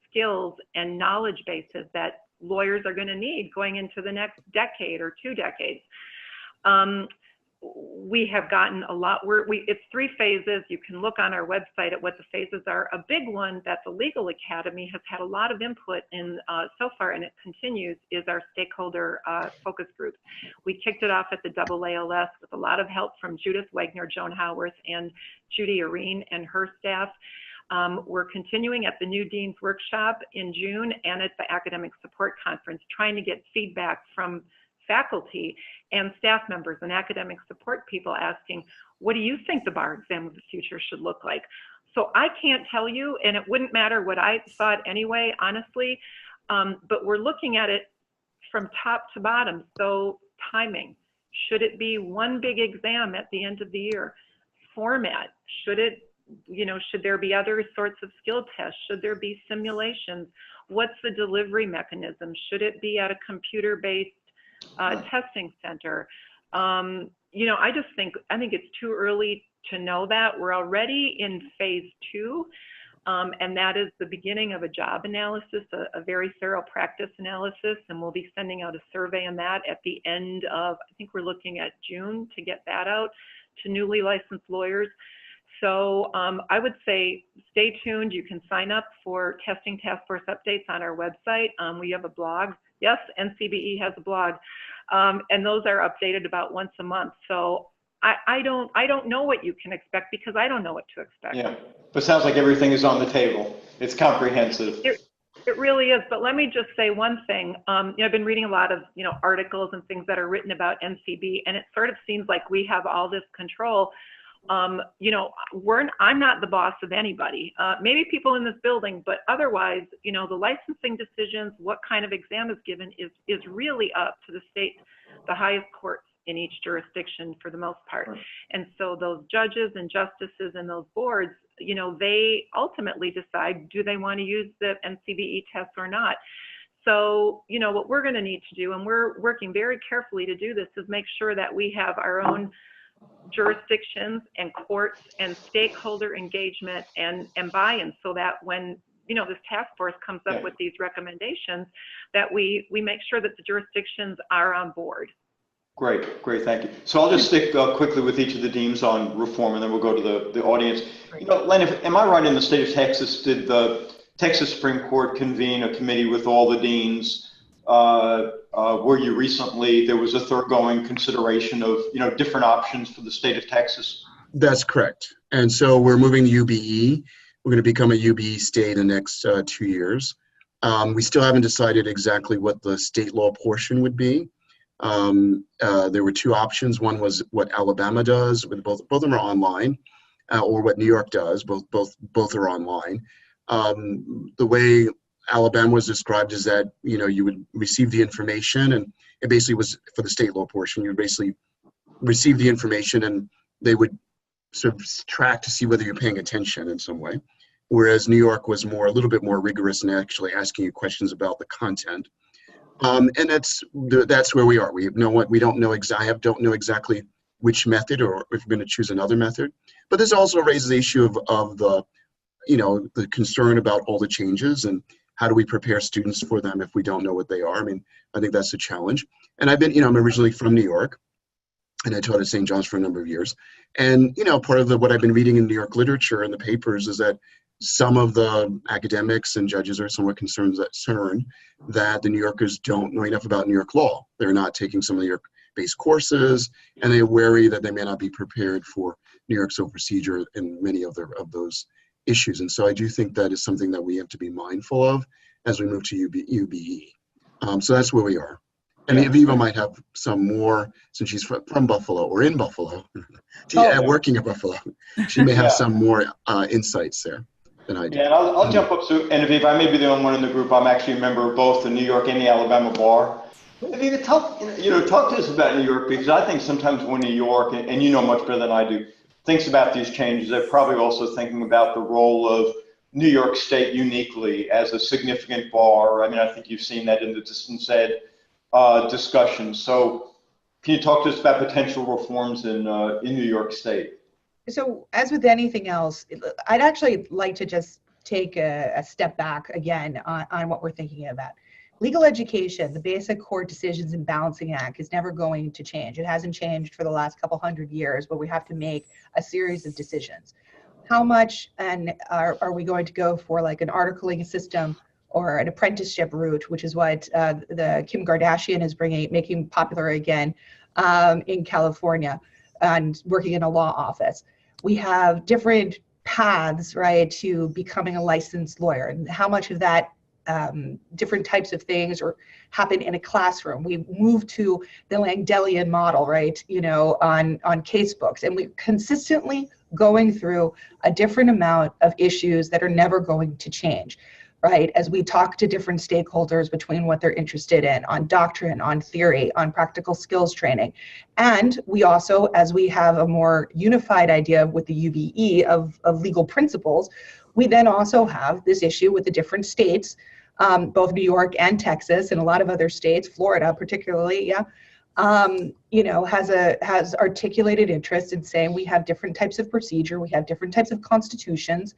skills and knowledge bases that lawyers are going to need going into the next decade or 2 decades. We have gotten a lot. It's 3 phases. You can look on our website at what the phases are. A big one that the Legal Academy has had a lot of input in so far, and it continues, is our stakeholder focus groups. We kicked it off at the AALS with a lot of help from Judith Wagner, Joan Howarth, and Judy Areen and her staff. We're continuing at the New Dean's Workshop in June and at the Academic Support Conference, trying to get feedback from faculty and staff members and academic support people asking, what do you think the bar exam of the future should look like? So I can't tell you, and it wouldn't matter what I thought anyway, honestly, but we're looking at it from top to bottom. So timing, should it be one big exam at the end of the year? Format, should it, you know, should there be other sorts of skill tests? Should there be simulations? What's the delivery mechanism? Should it be at a computer-based testing center? You know, I think it's too early to know that. We're already in phase 2, and that is the beginning of a job analysis, a very thorough practice analysis, and we'll be sending out a survey on that at the end of, I think we're looking at June to get that out to newly licensed lawyers. So I would say stay tuned. You can sign up for testing task force updates on our website. We have a blog. Yes, NCBE has a blog, and those are updated about once a month. So I don't know what you can expect, because I don't know what to expect. Yeah, but it sounds like everything is on the table. It's comprehensive. It really is. But let me just say one thing. You know, I've been reading a lot of, you know, articles and things that are written about NCBE, and it sort of seems like we have all this control. You know, I'm not the boss of anybody, maybe people in this building, but otherwise, you know, the licensing decisions, what kind of exam is given is really up to the state, the highest courts in each jurisdiction for the most part. Right. And so those judges and justices and those boards, you know, they ultimately decide, do they want to use the NCBE test or not? So, you know, what we're going to need to do, and we're working very carefully to do this, is make sure that we have our own jurisdictions and courts and stakeholder engagement and buy-in, so that when, you know, this task force comes up with these recommendations, that we make sure that the jurisdictions are on board. Great, thank you. So I'll just stick quickly with each of the deans on reform, and then we'll go to the audience. You know, Len, am I right, in the state of Texas, did the Texas Supreme Court convene a committee with all the deans where you recently, there was a thoroughgoing consideration of, you know, different options for the state of Texas? That's correct. And so we're moving to UBE. We're going to become a UBE state in the next 2 years. We still haven't decided exactly what the state law portion would be. There were two options. One was what Alabama does, with both of them are online, or what New York does. Both are online. The way Alabama was described is that, you know, you would receive the information, and it basically was for the state law portion. You would basically receive the information, and they would sort of track to see whether you're paying attention in some way. Whereas New York was a little bit more rigorous in actually asking you questions about the content. And that's where we are. We don't know exactly which method, or if we're going to choose another method. But this also raises the issue of the, you know, the concern about all the changes, and how do we prepare students for them if we don't know what they are. I mean, I think that's a challenge. And I've been, you know, I'm originally from New York, and I taught at St. John's for a number of years. And, you know, part of what I've been reading in New York literature and the papers is that some of the academics and judges are somewhat concerned that the New Yorkers don't know enough about New York law. They're not taking some of the New York-based courses, and they're wary that they may not be prepared for New York's civil procedure and many of those issues. And so I do think that is something that we have to be mindful of as we move to UBE. So that's where we are. And Aviva might have some more, since she's from Buffalo, or in Buffalo, working at Buffalo. She may have some more insights there than I do. Yeah, and I'll jump up to, and Aviva, I may be the only one in the group. I'm actually a member of both the New York and the Alabama bar. Aviva, talk to us about New York, because I think sometimes when New York, and you know much better than I do, thinks about these changes, they're probably also thinking about the role of New York State uniquely as a significant bar. I mean, I think you've seen that in the distance ed discussion. So can you talk to us about potential reforms in New York State? So as with anything else, I'd actually like to just take a step back again on what we're thinking about. Legal education, the basic court decisions and balancing act, is never going to change. It hasn't changed for the last couple hundred years, but we have to make a series of decisions. How much and are we going to go for, like, an articling system or an apprenticeship route, which is what the Kim Kardashian is making popular again in California, and working in a law office. We have different paths, right, to becoming a licensed lawyer, and how much of that different types of things or happen in a classroom. We move to the Langdellian model, right, you know, on casebooks, and we're consistently going through a different amount of issues that are never going to change, right, as we talk to different stakeholders between what they're interested in, on doctrine, on theory, on practical skills training. And we also, as we have a more unified idea with the UBE of legal principles, we then also have this issue with the different states, both New York and Texas and a lot of other states, Florida particularly, you know, has articulated interest in saying we have different types of procedure, we have different types of constitutions,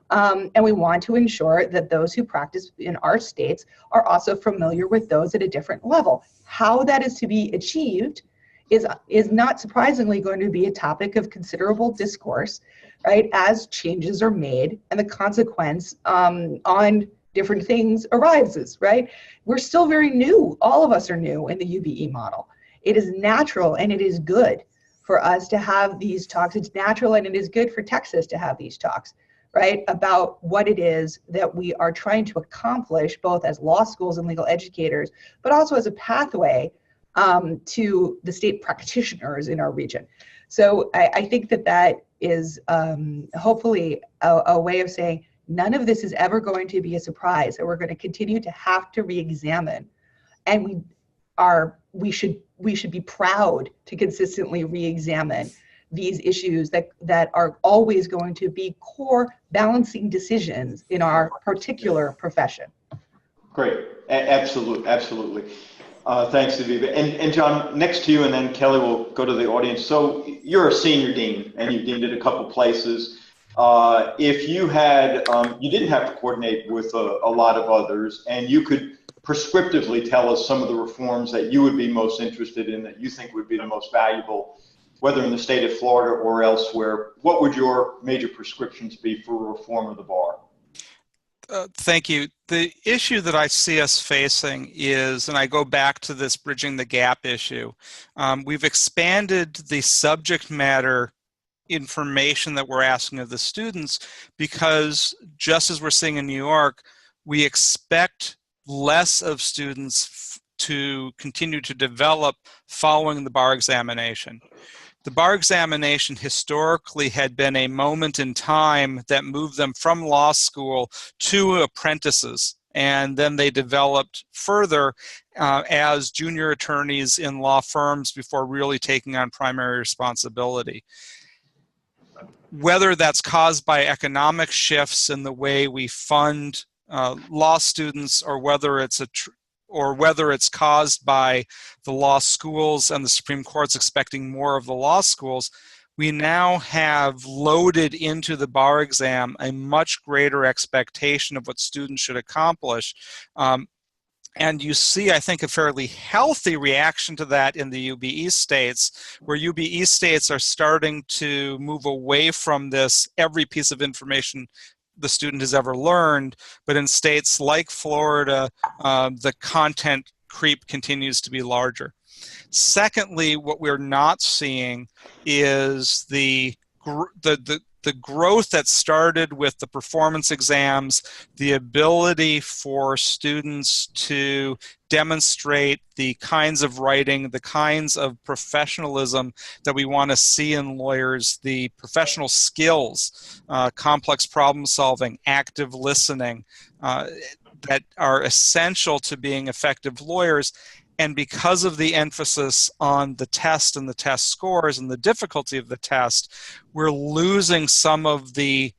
and we want to ensure that those who practice in our states are also familiar with those at a different level. How that is to be achieved is not surprisingly going to be a topic of considerable discourse, right, as changes are made and the consequence on different things arises, right? We're still very new. All of us are new in the UBE model. It is natural and it is good for us to have these talks. It's natural and it is good for Texas to have these talks, right, about what it is that we are trying to accomplish, both as law schools and legal educators, but also as a pathway to the state practitioners in our region. So I think that is hopefully a way of saying none of this is ever going to be a surprise, that we're going to continue to have to re-examine. And we are we should be proud to consistently re-examine these issues that are always going to be core balancing decisions in our particular profession. Great, absolutely. Thanks, Aviva. And John, next to you, and then Kellye will go to the audience. So you're a senior dean, and you've deaned at a couple places. If you had, you didn't have to coordinate with a lot of others, and you could prescriptively tell us some of the reforms that you would be most interested in, that you think would be the most valuable, whether in the state of Florida or elsewhere, what would your major prescriptions be for reform of the bar? Thank you. The issue that I see us facing is, and I go back to this bridging the gap issue, we've expanded the subject matter information that we're asking of the students because, just as we're seeing in New York, we expect less of students to continue to develop following the bar examination. The bar examination historically had been a moment in time that moved them from law school to apprentices, and then they developed further as junior attorneys in law firms before really taking on primary responsibility. Whether that's caused by economic shifts in the way we fund law students, or whether it's caused by the law schools and the Supreme Court's expecting more of the law schools, we now have loaded into the bar exam a much greater expectation of what students should accomplish. And you see, I think, a fairly healthy reaction to that in the UBE states, where UBE states are starting to move away from this every piece of information the student has ever learned, but in states like Florida, the content creep continues to be larger. Secondly, what we're not seeing is the growth that started with the performance exams, the ability for students to demonstrate the kinds of writing, the kinds of professionalism that we want to see in lawyers, the professional skills, complex problem solving, active listening, that are essential to being effective lawyers. And because of the emphasis on the test and the test scores and the difficulty of the test, we're losing some of the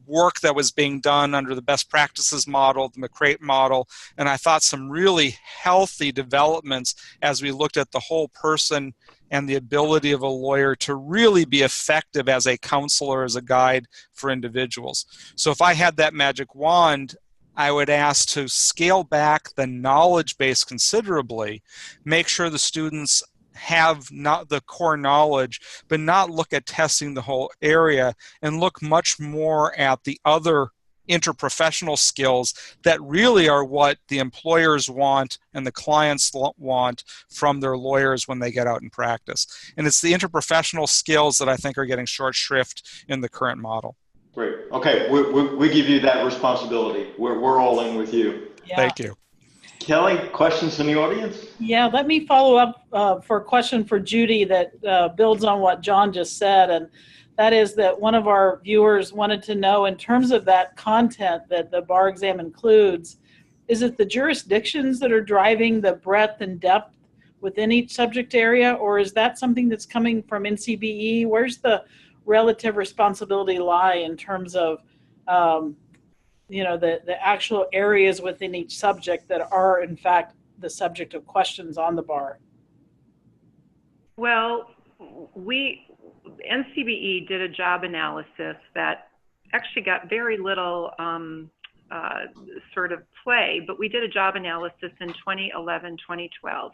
work that was being done under the best practices model, the McCrate model, and I thought some really healthy developments as we looked at the whole person and the ability of a lawyer to really be effective as a counselor, as a guide for individuals. So if I had that magic wand, I would ask to scale back the knowledge base considerably, make sure the students have not the core knowledge, but not look at testing the whole area, and look much more at the other interprofessional skills that really are what the employers want and the clients want from their lawyers when they get out in practice. And it's the interprofessional skills that I think are getting short shrift in the current model. Great. Okay, we give you that responsibility. We're all in with you. Yeah. Thank you. Kellye, questions in the audience? Yeah, let me follow up for a question for Judy that builds on what John just said, and that is that one of our viewers wanted to know, in terms of that content that the bar exam includes, is it the jurisdictions that are driving the breadth and depth within each subject area, or is that something that's coming from NCBE? Where's the relative responsibility lie in terms of the actual areas within each subject that are in fact the subject of questions on the bar? Well, NCBE did a job analysis that actually got very little sort of play, but we did a job analysis in 2011, 2012.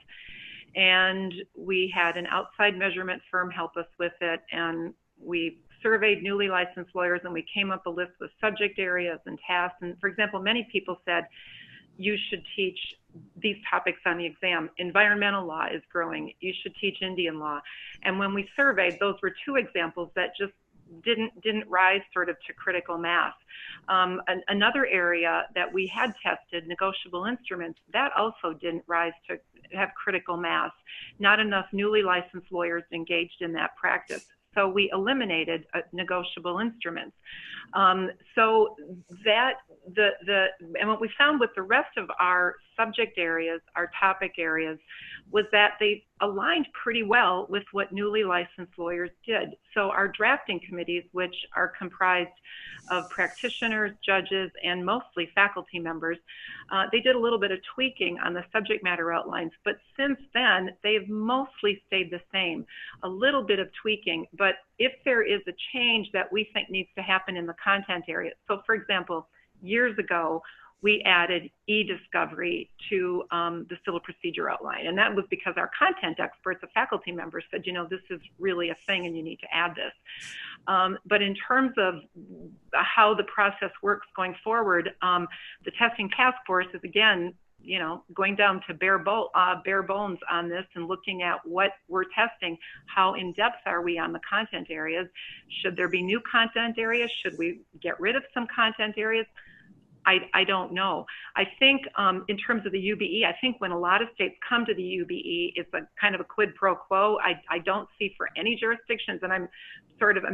And we had an outside measurement firm help us with it, and we surveyed newly licensed lawyers, and we came up a list with subject areas and tasks. And for example, many people said, you should teach these topics on the exam. Environmental law is growing. You should teach Indian law. And when we surveyed, those were two examples that just didn't rise sort of to critical mass. Another area that we had tested, negotiable instruments, that also didn't rise to have critical mass. Not enough newly licensed lawyers engaged in that practice. So we eliminated negotiable instruments. So that and what we found with the rest of our subject areas, our topic areas, was that they aligned pretty well with what newly licensed lawyers did. So our drafting committees, which are comprised of practitioners, judges, and mostly faculty members, they did a little bit of tweaking on the subject matter outlines, but since then, they've mostly stayed the same. A little bit of tweaking, but if there is a change that we think needs to happen in the content area, so for example, years ago, we added e-discovery to the civil procedure outline. And that was because our content experts, the faculty members, said, you know, this is really a thing and you need to add this. But in terms of how the process works going forward, the testing task force is, again, you know, going down to bare bones on this and looking at what we're testing. How in depth are we on the content areas? Should there be new content areas? Should we get rid of some content areas? I don't know. I think in terms of the UBE, I think when a lot of states come to the UBE, it's a kind of a quid pro quo. I don't see for any jurisdictions, and I'm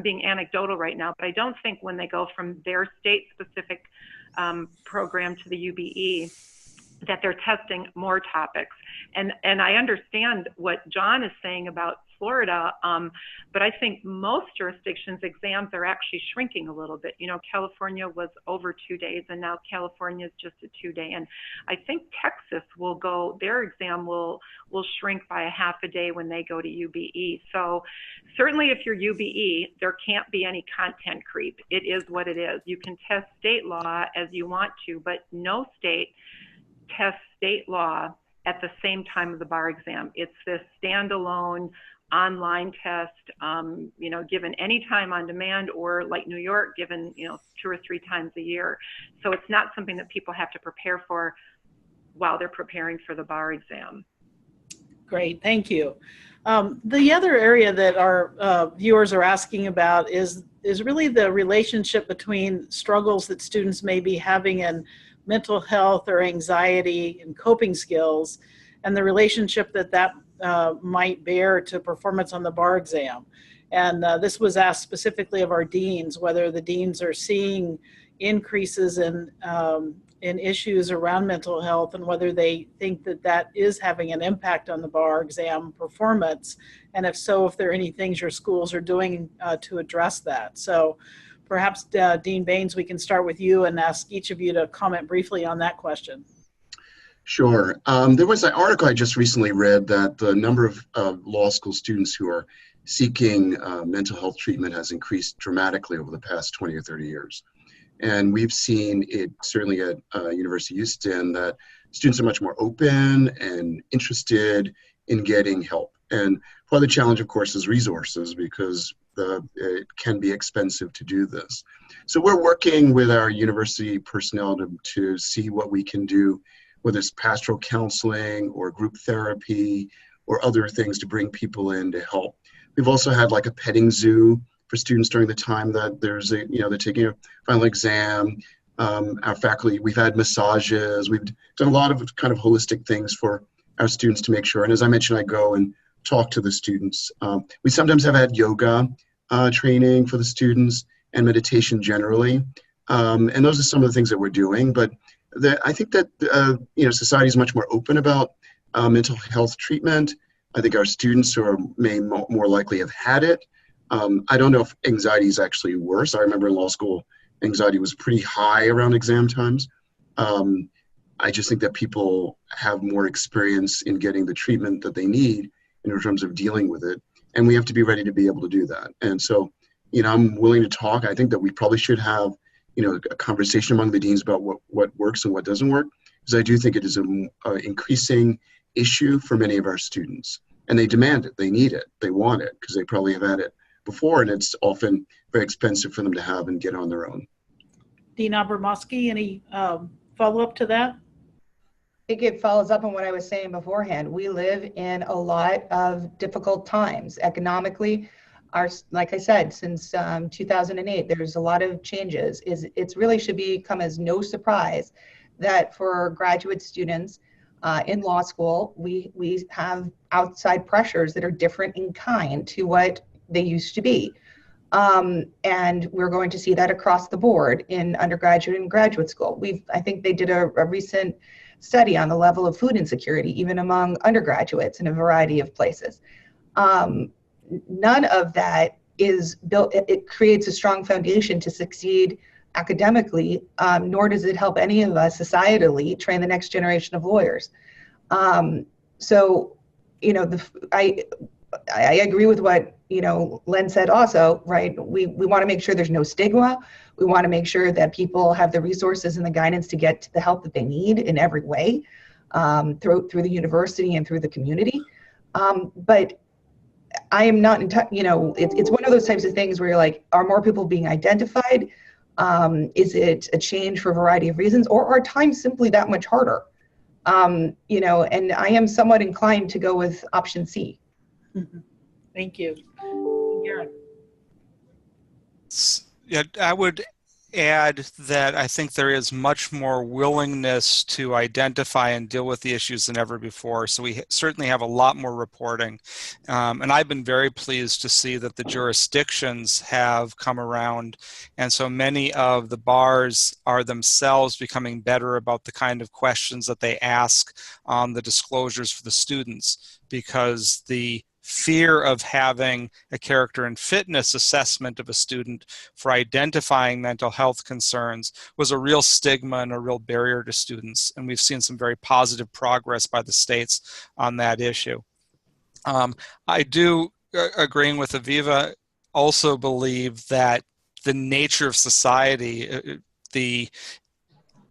being anecdotal right now, but I don't think when they go from their state-specific program to the UBE that they're testing more topics. And I understand what John is saying about Florida, but I think most jurisdictions' exams are actually shrinking a little bit. You know, California was over 2 days, and now California is just a 2-day. And I think Texas will go, their exam will shrink by a half a day when they go to UBE. So certainly if you're UBE, there can't be any content creep. It is what it is. You can test state law as you want to, but no state tests state law at the same time of the bar exam. It's this standalone online test, you know, given any time on demand, or like New York, given, you know, 2 or 3 times a year. So it's not something that people have to prepare for while they're preparing for the bar exam. Great, thank you. The other area that our viewers are asking about is really the relationship between struggles that students may be having in mental health or anxiety and coping skills, and the relationship that might bear to performance on the bar exam. And this was asked specifically of our deans, whether the deans are seeing increases in issues around mental health, and whether they think that is having an impact on the bar exam performance, and if so, if there are any things your schools are doing to address that. So perhaps Dean Baynes, we can start with you and ask each of you to comment briefly on that question. Sure. There was an article I just recently read that the number of law school students who are seeking mental health treatment has increased dramatically over the past 20 or 30 years. And we've seen it certainly at University of Houston that students are much more open and interested in getting help. And part of the challenge, of course, is resources, because it can be expensive to do this. So we're working with our university personnel to see what we can do, whether it's pastoral counseling or group therapy or other things to bring people in to help. We've also had like a petting zoo for students during the time that there's they're taking a final exam. Our faculty, we've had massages. We've done a lot of kind of holistic things for our students to make sure. And as I mentioned, I go and talk to the students. We sometimes have had yoga training for the students and meditation generally. And those are some of the things that we're doing. But I think that society is much more open about mental health treatment. I think our students may more likely have had it. I don't know if anxiety is actually worse. I remember in law school, anxiety was pretty high around exam times. I just think that people have more experience in getting the treatment that they need in terms of dealing with it. And we have to be ready to be able to do that. And so, I'm willing to talk. I think that we probably should have, a conversation among the deans about what works and what doesn't work, because I do think it is an increasing issue for many of our students. And they demand it, they need it, they want it, because they probably have had it before, and it's often very expensive for them to have and get on their own. Dean Abramovsky, any follow-up to that? I think it follows up on what I was saying beforehand. We live in a lot of difficult times economically. Like I said, since 2008, there's a lot of changes. It really should become as no surprise that for graduate students in law school, we have outside pressures that are different in kind to what they used to be. And we're going to see that across the board in undergraduate and graduate school. I think they did a recent study on the level of food insecurity, even among undergraduates in a variety of places. None of that is built, it creates a strong foundation to succeed academically, nor does it help any of us societally train the next generation of lawyers. So, you know, I agree with what, you know, Len said also, right? We want to make sure there's no stigma. We want to make sure that people have the resources and the guidance to get to the help that they need in every way, through the university and through the community. But I am not, you know, it's one of those types of things where you're like, are more people being identified? Is it a change for a variety of reasons, or are times simply that much harder? You know, and I am somewhat inclined to go with option C. Thank you. Garon. Yeah, I would add that I think there is much more willingness to identify and deal with the issues than ever before. So we certainly have a lot more reporting. And I've been very pleased to see that the jurisdictions have come around. And so many of the bars are themselves becoming better about the kind of questions that they ask on the disclosures for the students, because the fear of having a character and fitness assessment of a student for identifying mental health concerns was a real stigma and a real barrier to students. And we've seen some very positive progress by the states on that issue. I do, agreeing with Aviva, also believe that the nature of society, the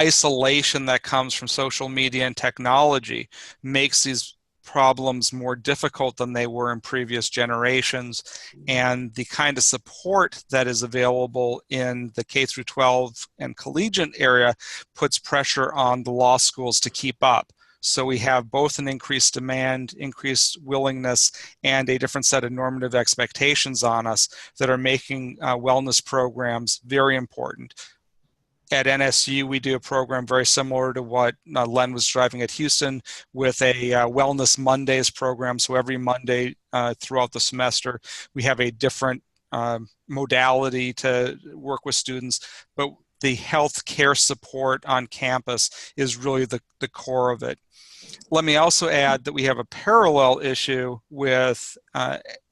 isolation that comes from social media and technology, makes these problems more difficult than they were in previous generations, and the kind of support that is available in the K through 12 and collegiate area puts pressure on the law schools to keep up. So we have both an increased demand, increased willingness, and a different set of normative expectations on us that are making wellness programs very important. At NSU, we do a program very similar to what Len was driving at Houston, with a Wellness Mondays program. So every Monday throughout the semester, we have a different modality to work with students. But the health care support on campus is really the core of it. Let me also add that we have a parallel issue with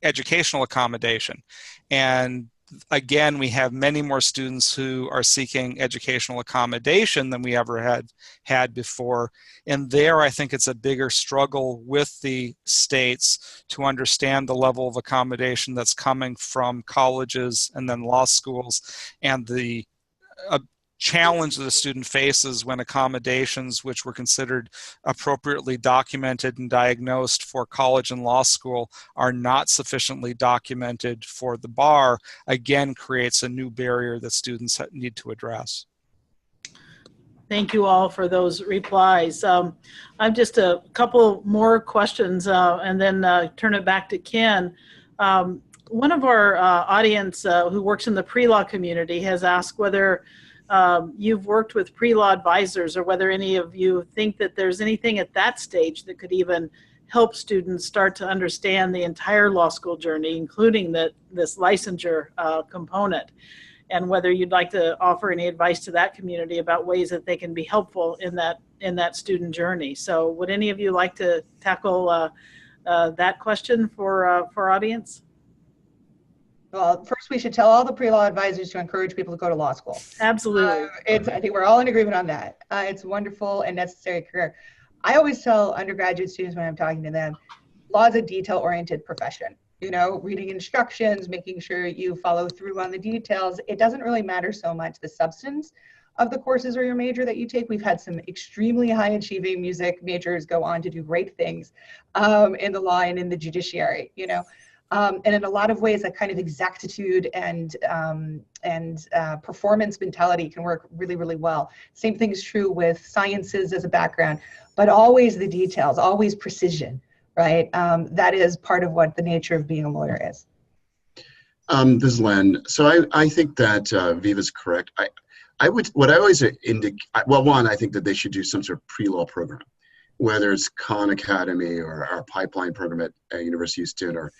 educational accommodation. And again, we have many more students who are seeking educational accommodation than we ever had before. And there, I think it's a bigger struggle with the states to understand the level of accommodation that's coming from colleges and then law schools, and the challenge that a student faces when accommodations which were considered appropriately documented and diagnosed for college and law school are not sufficiently documented for the bar, again creates a new barrier that students need to address. Thank you all for those replies. I've just a couple more questions and then turn it back to Ken. One of our audience who works in the pre-law community has asked whether you've worked with pre-law advisors, or whether any of you think that there's anything at that stage that could even help students start to understand the entire law school journey, including this licensure component, and whether you'd like to offer any advice to that community about ways that they can be helpful in that student journey. So would any of you like to tackle that question for our audience? Well, first we should tell all the pre-law advisors to encourage people to go to law school. Absolutely. I think we're all in agreement on that. It's a wonderful and necessary career. I always tell undergraduate students when I'm talking to them, law is a detail-oriented profession. You know, reading instructions, making sure you follow through on the details. It doesn't really matter so much the substance of the courses or your major that you take. We've had some extremely high-achieving music majors go on to do great things in the law and in the judiciary, you know. And in a lot of ways, that kind of exactitude and performance mentality can work really, really well. Same thing is true with sciences as a background, but always the details, always precision, right? That is part of what the nature of being a lawyer is. This is Len. So I think that Viva's correct. What I always indicate, well, one, I think that they should do some sort of pre-law program, whether it's Khan Academy or our pipeline program at University of Houston or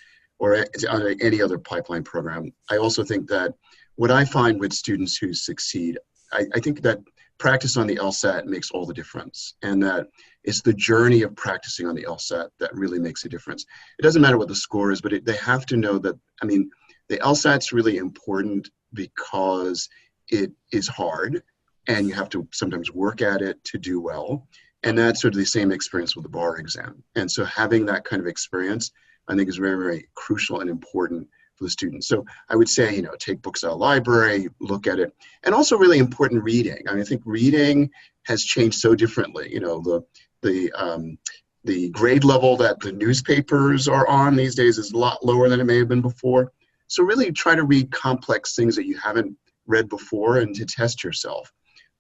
any other pipeline program. I also think that what I find with students who succeed, I think that practice on the LSAT makes all the difference, and that it's the journey of practicing on the LSAT that really makes a difference. It doesn't matter what the score is, but they have to know that, I mean, the LSAT's really important because it is hard, and you have to sometimes work at it to do well. And that's sort of the same experience with the bar exam. And so having that kind of experience, I think, is very, very crucial and important for the students. So I would say, you know, take books out of the library, look at it, and also really important reading. I mean, I think reading has changed so differently. You know, the grade level that the newspapers are on these days is a lot lower than it may have been before. So really try to read complex things that you haven't read before and to test yourself.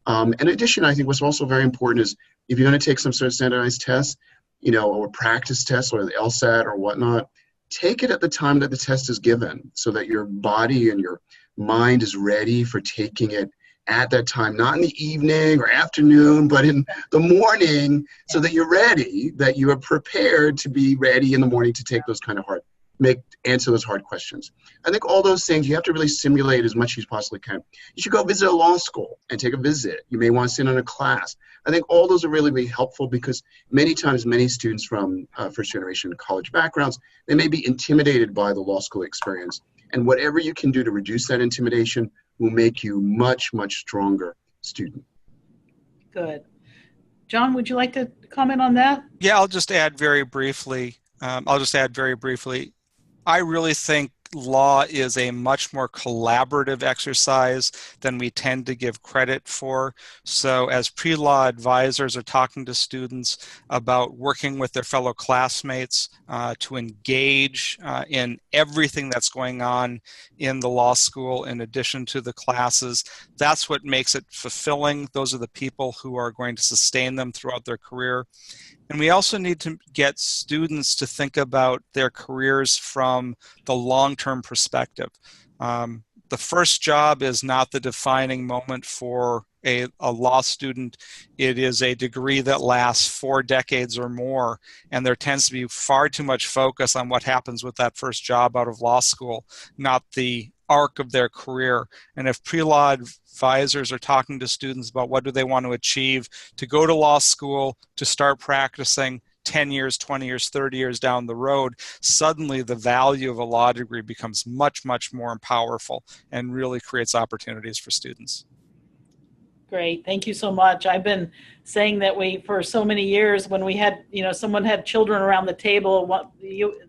In addition, I think what's also very important is if you're going to take some sort of standardized test, you know, or practice test or the LSAT or whatnot, take it at the time that the test is given so that your body and your mind is ready for taking it at that time, not in the evening or afternoon, but in the morning, so that you're ready, that you are prepared to be ready in the morning to take those kind of answer those hard questions. I think all those things, you have to really simulate as much as you possibly can. You should go visit a law school and take a visit. You may want to sit in a class. I think all those are really, really helpful because many times, many students from first-generation college backgrounds, they may be intimidated by the law school experience. And whatever you can do to reduce that intimidation will make you much, much stronger student. Good. John, would you like to comment on that? Yeah, I'll just add very briefly. I really think law is a much more collaborative exercise than we tend to give credit for. So as pre-law advisors are talking to students about working with their fellow classmates to engage in everything that's going on in the law school in addition to the classes, that's what makes it fulfilling. Those are the people who are going to sustain them throughout their career. And we also need to get students to think about their careers from the long-term perspective. The first job is not the defining moment for a law student. It is a degree that lasts 4 decades or more, and there tends to be far too much focus on what happens with that first job out of law school, not the arc of their career. And if pre-law advisors are talking to students about what do they want to achieve to go to law school, to start practicing 10 years, 20 years, 30 years down the road, suddenly the value of a law degree becomes much, much more powerful and really creates opportunities for students. Great. Thank you so much. I've been saying that for so many years, when we had, someone had children around the table,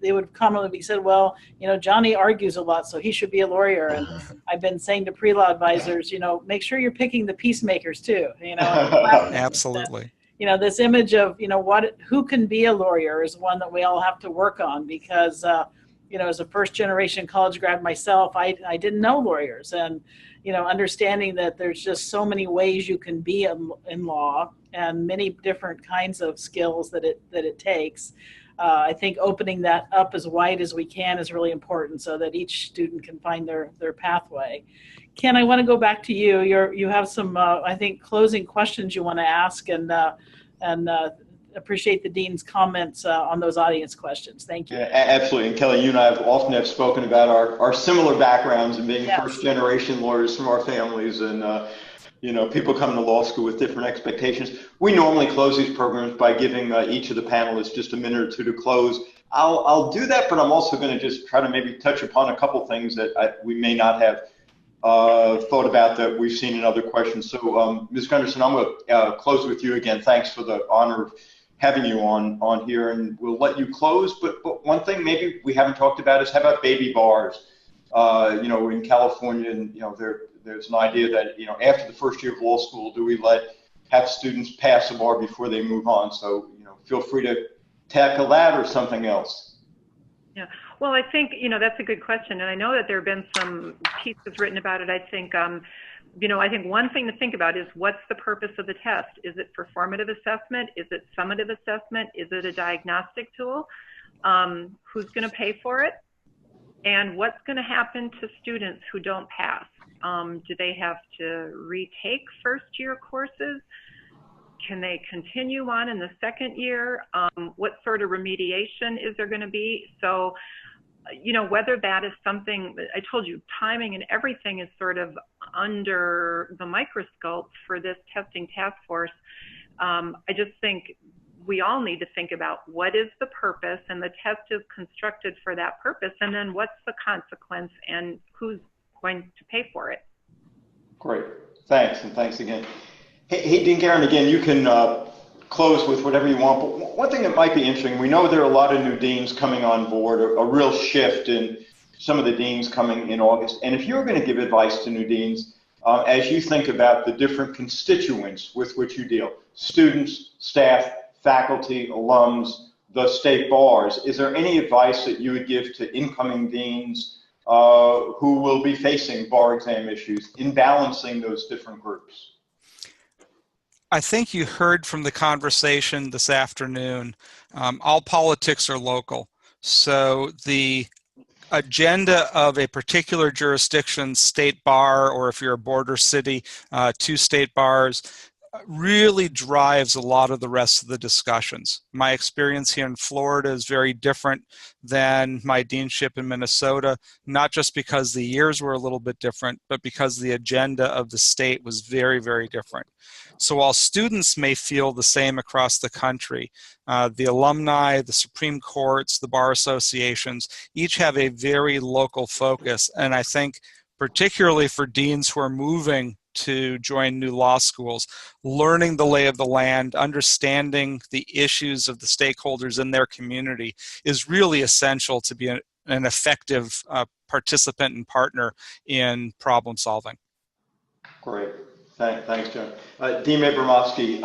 they would commonly be said, well, Johnny argues a lot, so he should be a lawyer. And I've been saying to pre-law advisors, make sure you're picking the peacemakers too, Absolutely. This image of, who can be a lawyer is one that we all have to work on because, as a first generation college grad myself, I didn't know lawyers, and, understanding that there's just so many ways you can be in law and many different kinds of skills that it takes. I think opening that up as wide as we can is really important so that each student can find their pathway. Ken, I want to go back to you. You have some, I think, closing questions you want to ask, and appreciate the Dean's comments on those audience questions. Thank you. Yeah, absolutely. And Kellye, you and I often have spoken about our similar backgrounds and being Yes. first generation lawyers from our families, and people come to law school with different expectations. We normally close these programs by giving each of the panelists just a minute or two to close. I'll do that, but I'm also going to just try to maybe touch upon a couple things that we may not have thought about that we've seen in other questions. So Ms. Gundersen, I'm going to close with you again. Thanks for the honor of having you on here, and we'll let you close. But one thing maybe we haven't talked about is how about baby bars? In California, and there's an idea that after the first year of law school, do we have students pass a bar before they move on? So feel free to tackle that or something else. Yeah. Well, I think, that's a good question. And I know that there have been some pieces written about it. I think, I think one thing to think about is what's the purpose of the test? Is it performative assessment? Is it summative assessment? Is it a diagnostic tool? Who's going to pay for it? And what's going to happen to students who don't pass? Do they have to retake first-year courses? Can they continue on in the second year? What sort of remediation is there going to be? So you know, whether that is something, I told you, timing and everything is sort of under the microscope for this testing task force. I just think we all need to think about what is the purpose, and the test is constructed for that purpose, and then what's the consequence and who's going to pay for it. Great, thanks, and thanks again. Hey Dean Garon, again, you can close with whatever you want, but one thing that might be interesting, we know there are a lot of new deans coming on board, a real shift in some of the deans coming in August, and if you were going to give advice to new deans, as you think about the different constituents with which you deal, students, staff, faculty, alums, the state bars, is there any advice that you would give to incoming deans who will be facing bar exam issues in balancing those different groups? I think you heard from the conversation this afternoon, all politics are local. So the agenda of a particular jurisdiction, state bar, or if you're a border city, 2 state bars, really drives a lot of the rest of the discussions. My experience here in Florida is very different than my deanship in Minnesota, not just because the years were a little bit different, but because the agenda of the state was very, very different. So while students may feel the same across the country, the alumni, the Supreme Courts, the bar associations, each have a very local focus. And I think particularly for deans who are moving to join new law schools, learning the lay of the land, understanding the issues of the stakeholders in their community is really essential to be an effective participant and partner in problem solving. Great. Thanks, John. Dean Abramovsky,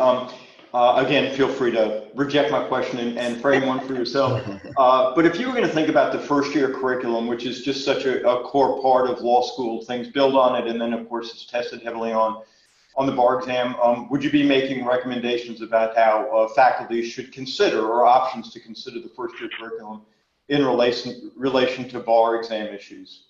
again, feel free to reject my question and frame one for yourself. But if you were going to think about the first-year curriculum, which is just such a core part of law school, things build on it, and then, of course, it's tested heavily on the bar exam, would you be making recommendations about how faculty should consider, or options to consider, the first-year curriculum in relation to bar exam issues?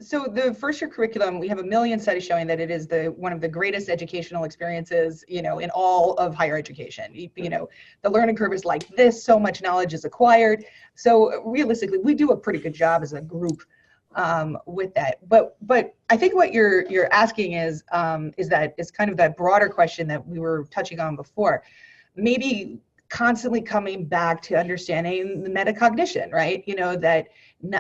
So the first-year curriculum, we have a million studies showing that it is one of the greatest educational experiences, you know, in all of higher education. You know, the learning curve is like this, so much knowledge is acquired. So realistically, we do a pretty good job as a group with that. But I think what you're asking is kind of that broader question that we were touching on before. Maybe constantly coming back to understanding the metacognition, right? You know, that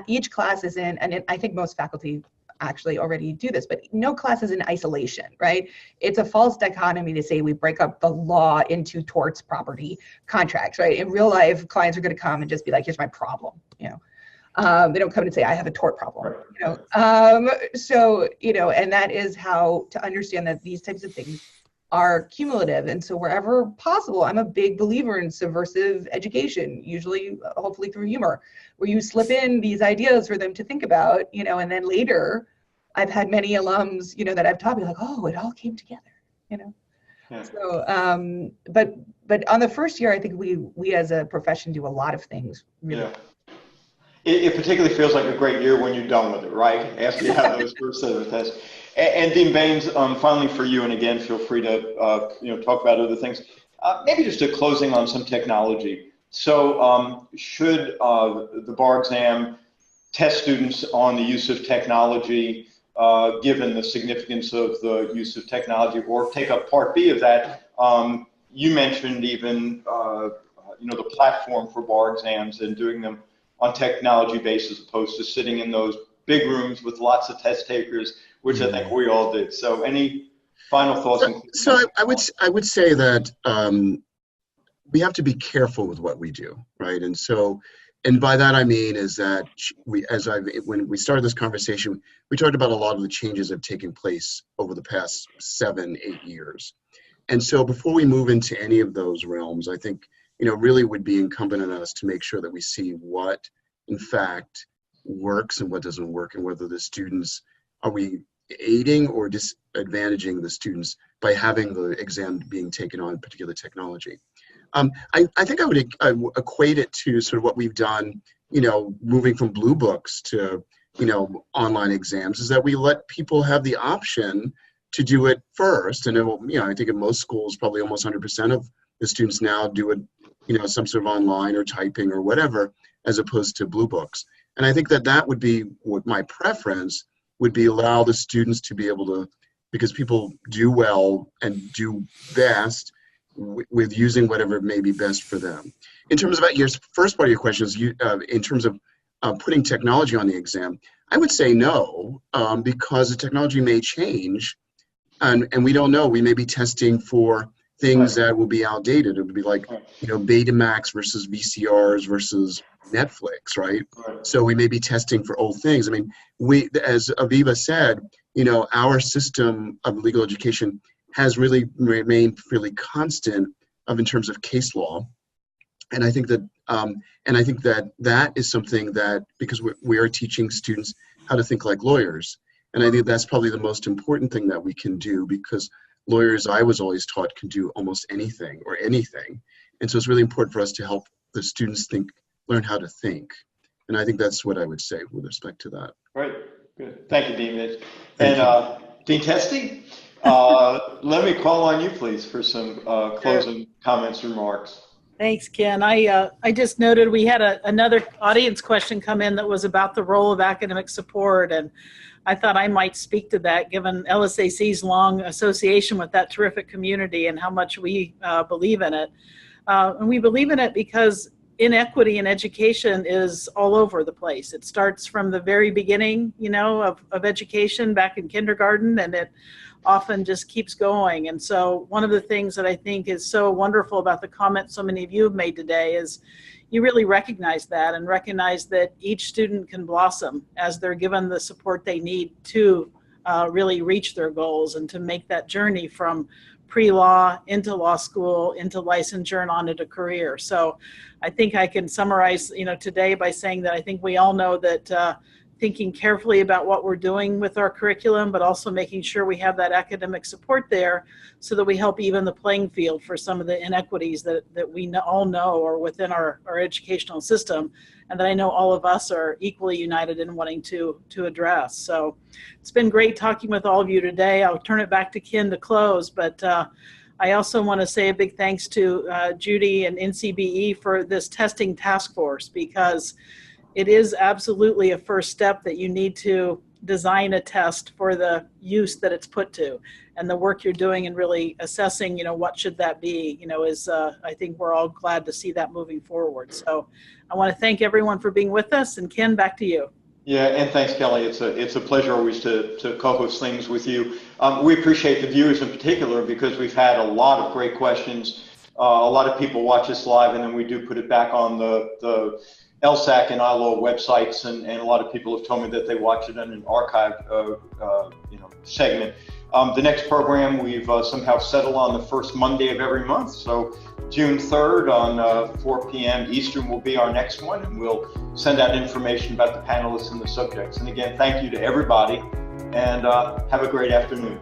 each class is in, and I think most faculty actually already do this, but no class is in isolation, right? It's a false dichotomy to say we break up the law into torts, property, contracts, right? In real life, clients are going to come and just be like, here's my problem, you know. They don't come and say, I have a tort problem, you know. So, you know, and that is how to understand that these types of things are cumulative. And so wherever possible, I'm a big believer in subversive education, usually, hopefully through humor, where you slip in these ideas for them to think about, you know, and then later I've had many alums, you know, that I've taught me like, oh, it all came together, you know. Yeah. So, but on the first year, I think we as a profession do a lot of things really. Yeah. It particularly feels like a great year when you're done with it, right? After you have those first set of tests. And Dean Baynes, finally for you, and again, feel free to you know, talk about other things. Maybe just a closing on some technology. So should the bar exam test students on the use of technology, given the significance of the use of technology, or take up part B of that? You mentioned even you know, the platform for bar exams and doing them on technology basis, as opposed to sitting in those big rooms with lots of test takers, which I think we all did. So any final thoughts? So I would say that we have to be careful with what we do, right? And so, and by that I mean is that when we started this conversation, we talked about a lot of the changes that have taken place over the past 7-8 years. And so before we move into any of those realms, I think, you know, really would be incumbent on us to make sure that we see what in fact works and what doesn't work, and whether the students, are we aiding or disadvantaging the students by having the exam being taken on particular technology. I think I would equate it to sort of what we've done, you know, moving from blue books to, you know, online exams, is that we let people have the option to do it first. And it will, you know, I think in most schools, probably almost 100% of the students now do it, you know, some sort of online or typing or whatever, as opposed to blue books. And I think that that would be what my preference would be, allow the students to be able to, because people do well and do best with using whatever may be best for them. In terms of your first part of your question, is in terms of putting technology on the exam, I would say no, because the technology may change, and we don't know. We may be testing for things that will be outdated. It would be like, Betamax versus VCRs versus Netflix, right? So we may be testing for old things. I mean, as Aviva said, our system of legal education has really remained fairly constant in terms of case law. And I think that that is something that, because we are teaching students how to think like lawyers. And I think that's probably the most important thing that we can do, because lawyers, I was always taught, can do almost anything or anything. And so it's really important for us to help the students learn how to think. And I think that's what I would say with respect to that. Right, good. Thank you, Dean. And Dean Testy, let me call on you, please, for some closing comments, remarks. Thanks, Ken. I just noted we had another audience question come in that was about the role of academic support, and I thought I might speak to that, given LSAC's long association with that terrific community and how much we believe in it. And we believe in it because inequity in education is all over the place. It starts from the very beginning, of education back in kindergarten, and it often just keeps going. And so one of the things that I think is so wonderful about the comments so many of you have made today is you really recognize that, and recognize that each student can blossom as they're given the support they need to really reach their goals and to make that journey from pre-law into law school, into licensure, and on into career. So I think I can summarize, today by saying that I think we all know that thinking carefully about what we're doing with our curriculum, but also making sure we have that academic support there so that we help even the playing field for some of the inequities that we all know are within our educational system, and that I know all of us are equally united in wanting to address. So it's been great talking with all of you today. I'll turn it back to Ken to close, but I also want to say a big thanks to Judy and NCBE for this testing task force, because it is absolutely a first step that you need to design a test for the use that it's put to, and the work you're doing and really assessing, what should that be, is I think we're all glad to see that moving forward. So I want to thank everyone for being with us, and Ken, back to you. Yeah, and thanks, Kellye. It's a pleasure always to co-host things with you. We appreciate the viewers in particular, because we've had a lot of great questions. A lot of people watch us live, and then we do put it back on the LSAC and iLaw websites, and a lot of people have told me that they watch it in an archive segment. The next program we've somehow settled on the first Monday of every month, so June 3rd on 4 p.m. Eastern will be our next one, and we'll send out information about the panelists and the subjects. And again, thank you to everybody, and have a great afternoon.